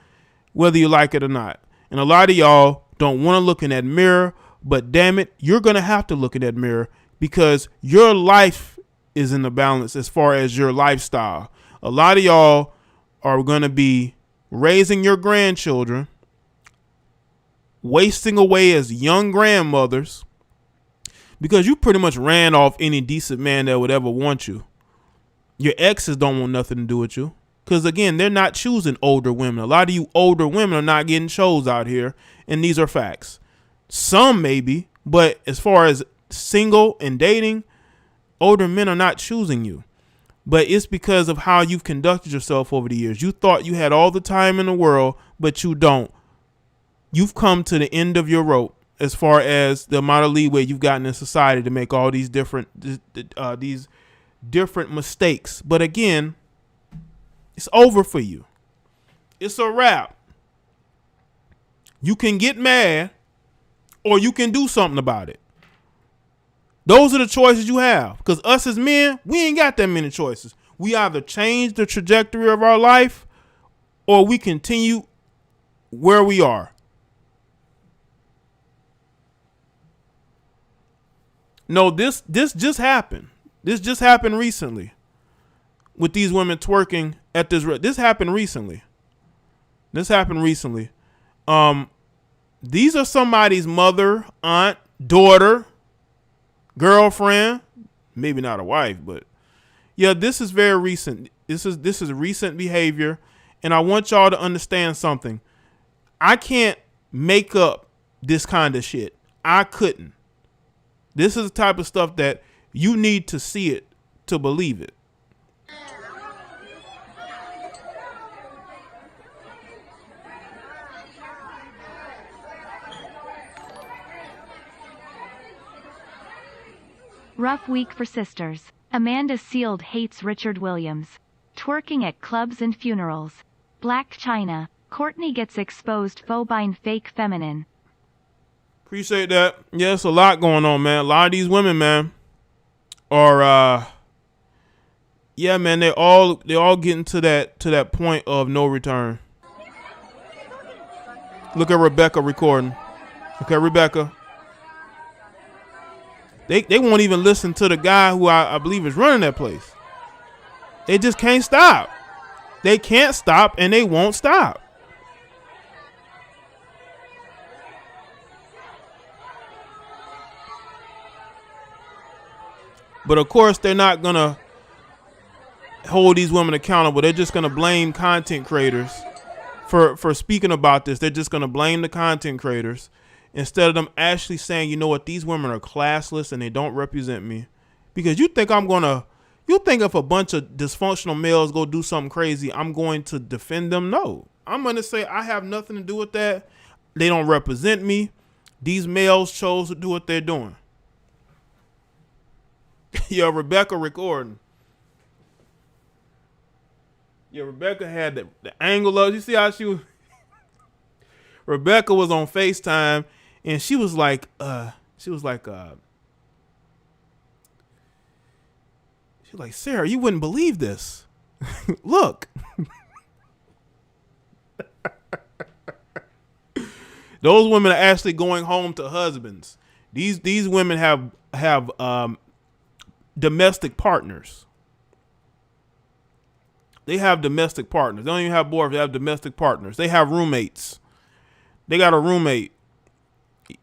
whether you like it or not. And a lot of y'all don't want to look in that mirror, but damn it, you're going to have to look in that mirror because your life is in the balance as far as your lifestyle. A lot of y'all are going to be raising your grandchildren, wasting away as young grandmothers because you pretty much ran off any decent man that would ever want you. Your exes don't want nothing to do with you because, again, they're not choosing older women. A lot of you older women are not getting chose out here, and these are facts. Some maybe, but as far as single and dating, older men are not choosing you. But it's because of how you've conducted yourself over the years. You thought you had all the time in the world, but you don't. You've come to the end of your rope as far as the amount of leeway you've gotten in society to make all these different mistakes. But again, it's over for you. It's a wrap. You can get mad or you can do something about it. Those are the choices you have. Because us as men, we ain't got that many choices. We either change the trajectory of our life or we continue where we are. No, this just happened. This just happened recently with these women twerking at this. This happened recently. These are somebody's mother, aunt, daughter, girlfriend, maybe not a wife, but yeah, this is very recent. This is recent behavior, and I want y'all to understand something. I can't make up this kind of shit. I couldn't. This is the type of stuff that you need to see it to believe it. Rough week for sisters. Amanda Sealed hates Richard Williams. Twerking at clubs and funerals. Black China. Courtney gets exposed faux buying fake feminine. Appreciate that. Yeah, it's a lot going on, man. A lot of these women, man, are yeah, man, they all getting to that point of no return. Look at Rebecca recording. Okay, Rebecca. They won't even listen to the guy who I believe is running that place. They just can't stop. They can't stop and they won't stop. But of course, they're not going to hold these women accountable. They're just going to blame content creators for speaking about this. They're just going to blame the content creators instead of them actually saying, you know what, these women are classless and they don't represent me. Because you think if a bunch of dysfunctional males go do something crazy, I'm going to defend them? No. I'm going to say I have nothing to do with that. They don't represent me. These males chose to do what they're doing. Yo, Rebecca recording. Yeah, Rebecca had the angle of, you see how she was? Rebecca was on FaceTime and she was like, Sarah, you wouldn't believe this. Look. Those women are actually going home to husbands. These women have domestic partners. They have domestic partners. They don't even have boyfriends. They have domestic partners. They have roommates. They got a roommate.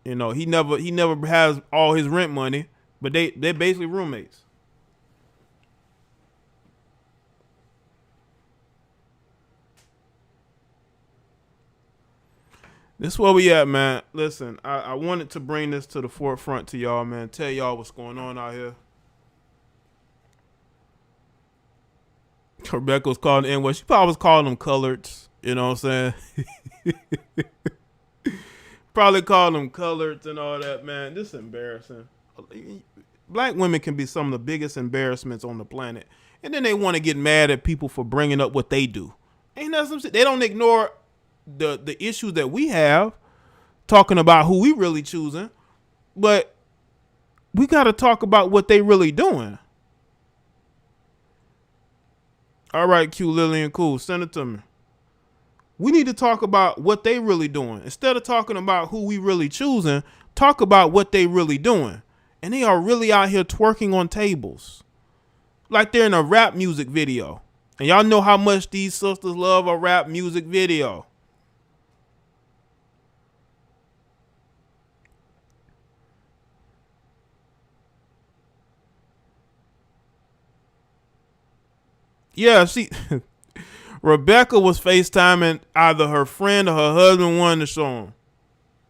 You know, he never has all his rent money, but they're basically roommates. This is where we at, man. Listen, I wanted to bring this to the forefront to y'all, man. Tell y'all what's going on out here. Rebecca was calling the N-word. She probably was calling them coloreds. You know what I'm saying? Probably calling them coloreds and all that, man. This is embarrassing. Black women can be some of the biggest embarrassments on the planet. And then they want to get mad at people for bringing up what they do. Ain't that some shit? They don't ignore the issues that we have, talking about who we really choosing. But we got to talk about what they really doing. All right, Q, Lillian, cool. Send it to me. We need to talk about what they really doing. Instead of talking about who we really choosing, talk about what they really doing. And they are really out here twerking on tables. Like they're in a rap music video. And y'all know how much these sisters love a rap music video. Yeah, Rebecca was FaceTiming either her friend or her husband wanted to show them.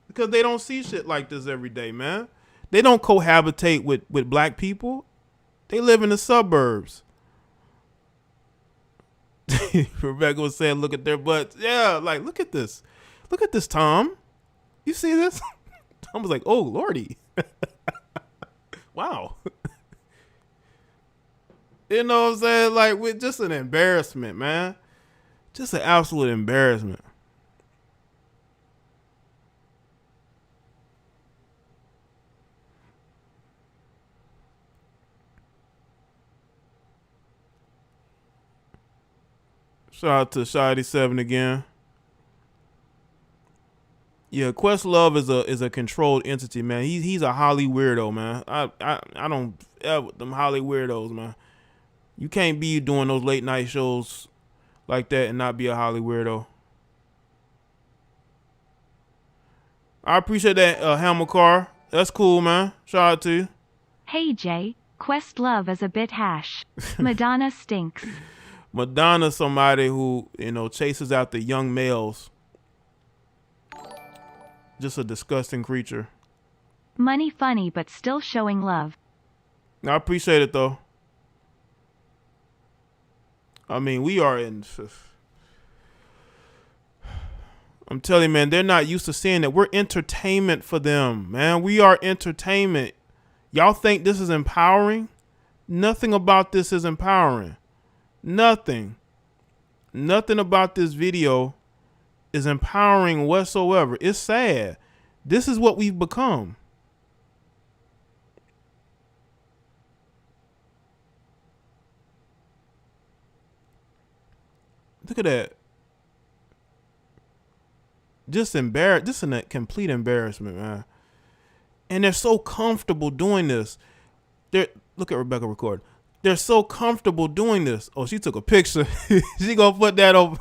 Because they don't see shit like this every day, man. They don't cohabitate with black people. They live in the suburbs. Rebecca was saying, look at their butts. Yeah, like, look at this. Look at this, Tom. You see this? Tom was like, oh, Lordy. Wow. You know what I'm saying? Like, with just an embarrassment, man. Just an absolute embarrassment. Shout out to Shy87 again. Yeah, Questlove is a controlled entity, man. He's a Holly weirdo, man. I don't ever with them Holly weirdos, man. You can't be doing those late night shows like that and not be a Holly weirdo. I appreciate that, Hamilcar. That's cool, man. Shout out to you. Hey Jay, Questlove is a bit hash. Madonna stinks. Madonna's somebody who, chases after young males. Just a disgusting creature. Money funny but still showing love. I appreciate it though. I mean, we are in. I'm telling you, man, they're not used to seeing that. We're entertainment for them, man. We are entertainment. Y'all think this is empowering? Nothing about this is empowering. Nothing about this video is empowering whatsoever. It's sad. This is what we've become. Look at that. Just a complete embarrassment, man. And they're so comfortable doing this. Look at Rebecca record. They're so comfortable doing this. Oh, she took a picture. She gonna put that over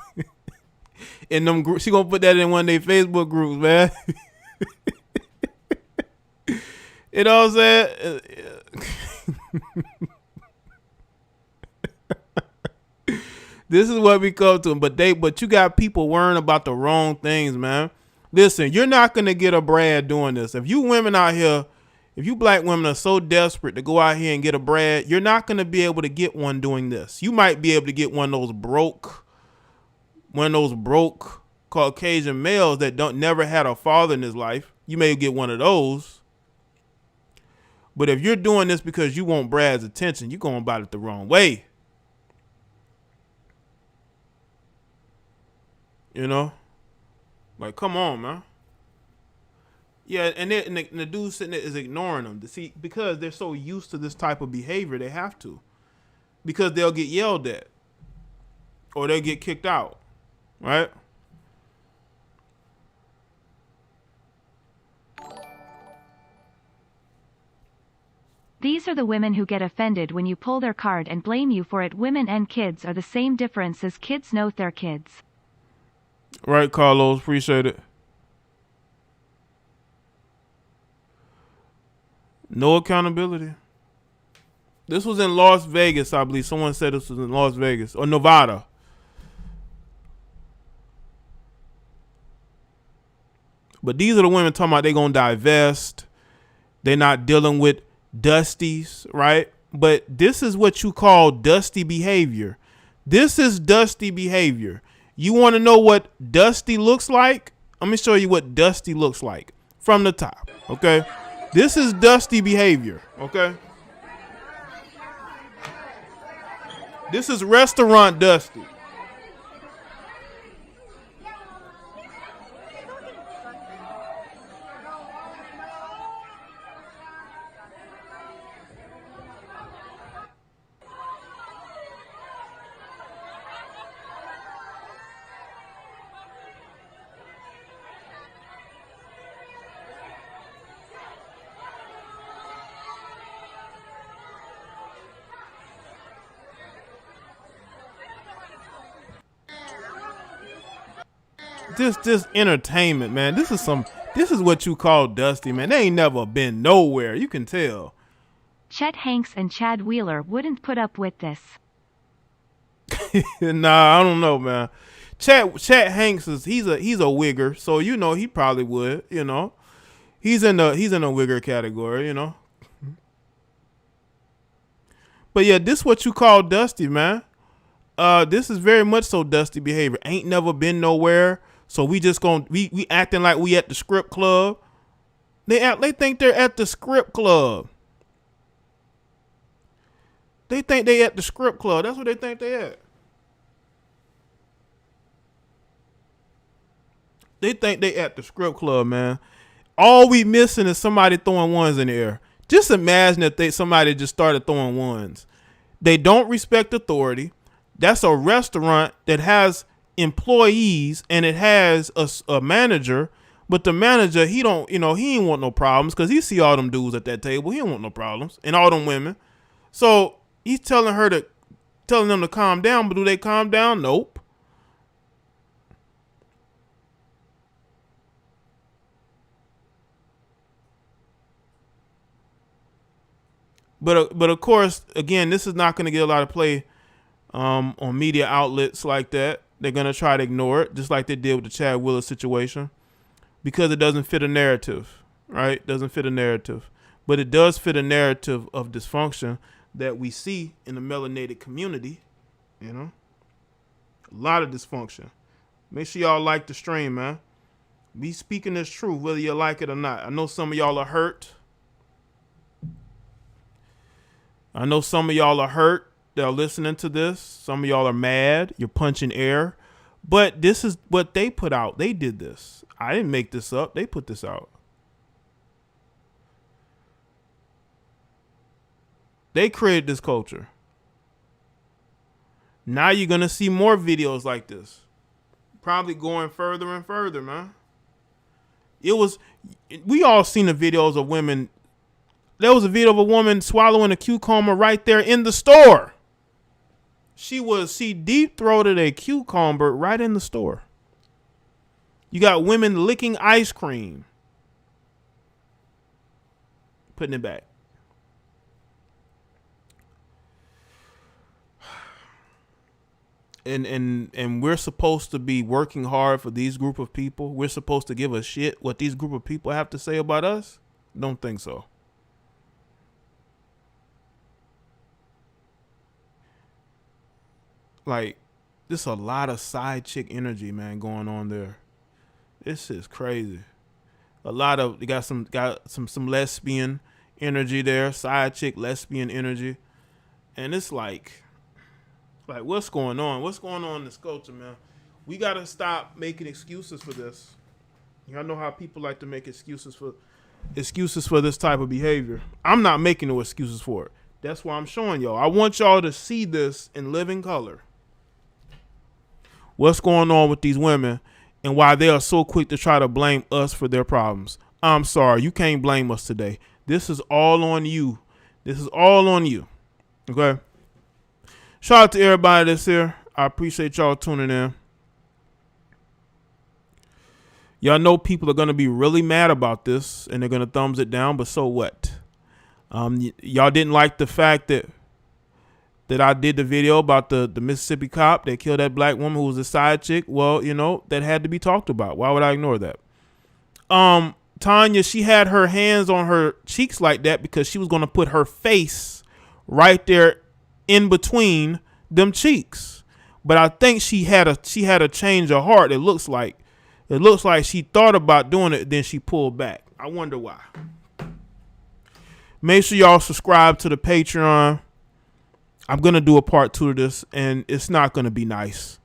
in them groups. She gonna put that in one of their Facebook groups, man. You know what I'm saying? This is what we come to. But you got people worrying about the wrong things, man. Listen, you're not gonna get a Brad doing this. If you women out here, if you black women are so desperate to go out here and get a Brad, you're not gonna be able to get one doing this. You might be able to get one of those broke Caucasian males that never had a father in his life. You may get one of those. But if you're doing this because you want Brad's attention, you're going about it the wrong way. You know? Like, come on, man. Yeah, and the dude sitting there is ignoring them. Because they're so used to this type of behavior, they have to. Because they'll get yelled at. Or they'll get kicked out. Right? These are the women who get offended when you pull their card and blame you for it. Women and kids are the same difference as kids know their kids. Right, Carlos. Appreciate it. No accountability. This was in Las Vegas, I believe. Someone said this was in Las Vegas or Nevada. But these are the women talking about they gonna divest. They're not dealing with dusties, right? But this is what you call dusty behavior. This is dusty behavior. You want to know what dusty looks like? Let me show you what dusty looks like from the top, okay? This is dusty behavior, okay? This is restaurant dusty. this entertainment, man. This is what you call Dusty, man. They ain't never been nowhere. You can tell. Chet Hanks and Chad Wheeler wouldn't put up with this. Nah, I don't know, man. Chet Hanks he's a wigger, so you know he probably would, you know. He's in a wigger category, you know. But yeah, this what you call Dusty, man. This is very much so Dusty behavior. Ain't never been nowhere, so we just we acting like we at the script club. They think they're at the script club. They think they at the script club. That's what they think they at. They think they at the script club, man. All we missing is somebody throwing ones in the air. Just imagine if somebody just started throwing ones. They don't respect authority. That's a restaurant that has employees and it has a manager, but the manager, he ain't want no problems because he see all them dudes at that table. He don't want no problems and all them women. So he's telling them to calm down, but do they calm down? Nope. But of course, again, this is not going to get a lot of play on media outlets like that. They're going to try to ignore it, just like they did with the Chad Wheeler situation, because it doesn't fit a narrative, right? It doesn't fit a narrative. But it does fit a narrative of dysfunction that we see in the melanated community, you know? A lot of dysfunction. Make sure y'all like the stream, man. We speaking this truth, whether you like it or not. I know some of y'all are hurt. I know some of y'all are hurt that are listening to this. Some of y'all are mad. You're punching air. But this is what they put out. They did this. I didn't make this up. They put this out. They created this culture. Now you're going to see more videos like this. Probably going further and further, man. We all seen the videos of women. There was a video of a woman swallowing a cucumber right there in the store. She deep-throated a cucumber right in the store. You got women licking ice cream. Putting it back. And we're supposed to be working hard for these group of people. We're supposed to give a shit what these group of people have to say about us. Don't think so. Like, there's a lot of side chick energy, man, going on there. This is crazy. They got some lesbian energy there, side chick lesbian energy, and it's like what's going on? What's going on in this culture, man? We gotta stop making excuses for this. Y'all know how people like to make excuses for this type of behavior. I'm not making no excuses for it. That's why I'm showing y'all. I want y'all to see this in living color. What's going on with these women and why they are so quick to try to blame us for their problems. I'm sorry. You can't blame us today. This is all on you. This is all on you. Okay? Shout out to everybody that's here. I appreciate y'all tuning in. Y'all know people are going to be really mad about this and they're going to thumbs it down, but so what? Y'all didn't like the fact that I did the video about the Mississippi cop that killed that black woman who was a side chick. Well, you know, that had to be talked about. Why would I ignore that? Tanya, she had her hands on her cheeks like that because she was going to put her face right there in between them cheeks. But I think she had a change of heart. It looks like she thought about doing it, then she pulled back. I wonder why. Make sure y'all subscribe to the Patreon. I'm going to do a part 2 of this, and it's not going to be nice.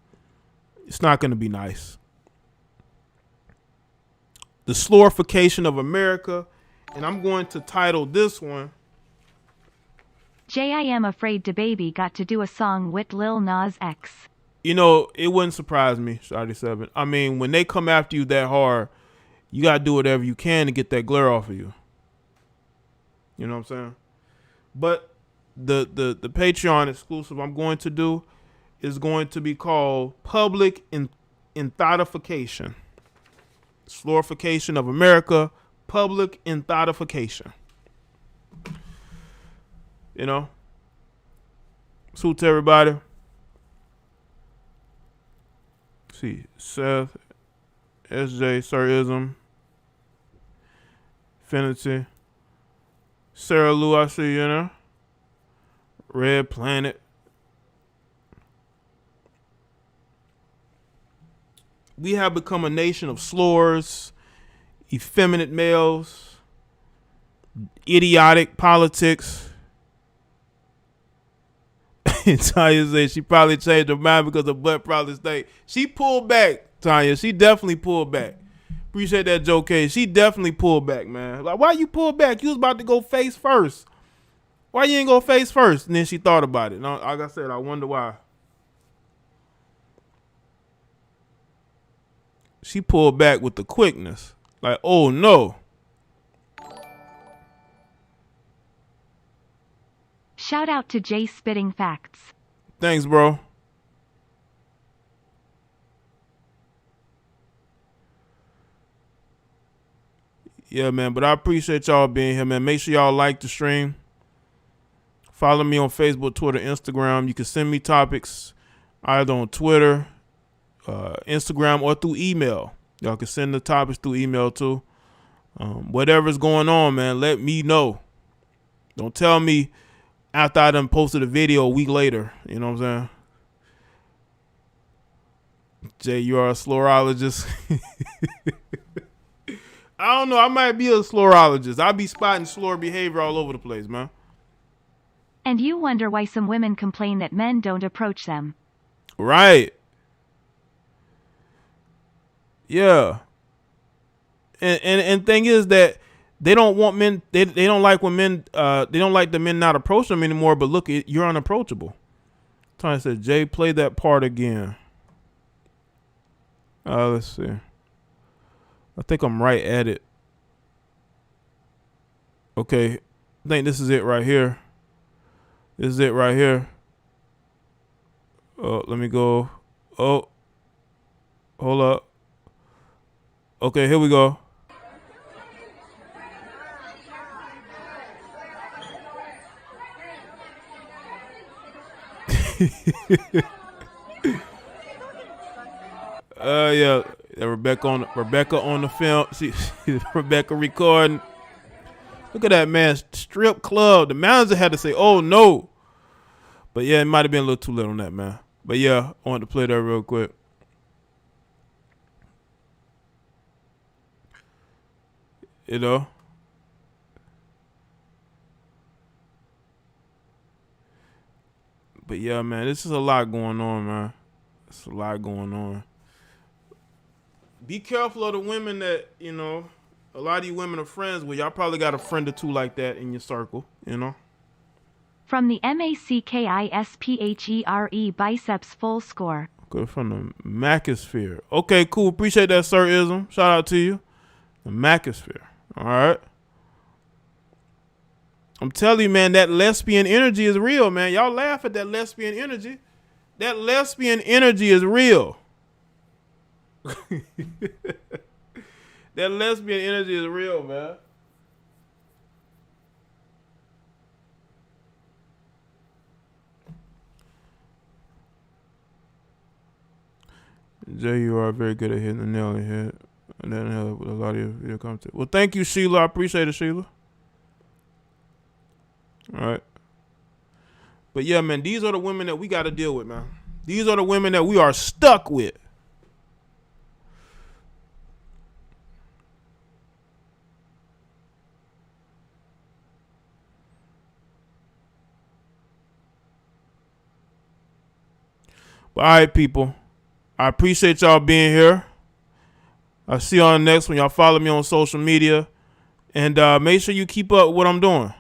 It's not going to be nice. The Slorification of America, and I'm going to title this one, Jaye I Am Afraid to Baby got to do a song with Lil Nas X. You know, it wouldn't surprise me, Shotty 7. I mean, when they come after you that hard, you got to do whatever you can to get that glare off of you. You know what I'm saying? But the Patreon exclusive I'm going to do is going to be called Public Enthodification. Slorification of America, public enthotification. You know? Salute to everybody. Let's see, Seth, SJ, Sirism, Infinity, Sarah Lou, I see you know. Red Planet. We have become a nation of slurs, effeminate males, idiotic politics. Tanya said she probably changed her mind because her butt probably stayed. She pulled back, Tanya. She definitely pulled back. Appreciate that, Joe K. She definitely pulled back, man. Like, why you pull back? You was about to go face first. Why you ain't go face first? And then she thought about it. No, like I said, I wonder why. She pulled back with the quickness. Like, oh no. Shout out to Jaye spitting facts. Thanks, bro. Yeah, man, but I appreciate y'all being here, man. Make sure y'all like the stream. Follow me on Facebook, Twitter, Instagram. You can send me topics either on Twitter, Instagram, or through email. Y'all can send the topics through email too. Whatever's going on, man, let me know. Don't tell me after I done posted a video a week later. You know what I'm saying? Jay, you are a slurologist. I don't know. I might be a slurologist. I be spotting slur behavior all over the place, man. And you wonder why some women complain that men don't approach them. Right. Yeah. And thing is that they don't want men. They don't like when men. They don't like the men not approach them anymore. But look, you're unapproachable. Tanya said, "Jay, play that part again." Let's see. I think I'm right at it. Okay, I think this is it right here. This is it right here. Oh, let me go. Oh, hold up. Okay, here we go. Yeah, Rebecca on the film. Rebecca recording. Look at that, man. Strip club. The manager had to say, "Oh no." But yeah, it might have been a little too late on that, man. But yeah, I wanted to play that real quick. You know. But yeah, man, this is a lot going on, man. It's a lot going on. Be careful of the women that, you know, a lot of you women are friends with. Y'all probably got a friend or two like that in your circle, you know. From the MACKISPHERE biceps full score. Okay, from the Macosphere. Okay, cool. Appreciate that, Sir Ism. Shout out to you. The Macosphere. All right. I'm telling you, man, that lesbian energy is real, man. Y'all laugh at that lesbian energy. That lesbian energy is real. That lesbian energy is real, man. Jay, you are very good at hitting the nail on the head. And that helped with a lot of your video content. Well, thank you, Sheila. I appreciate it, Sheila. All right. But yeah, man, these are the women that we got to deal with, man. These are the women that we are stuck with. But all right, people. I appreciate y'all being here. I'll see you on the next one. Y'all follow me on social media. And make sure you keep up with what I'm doing.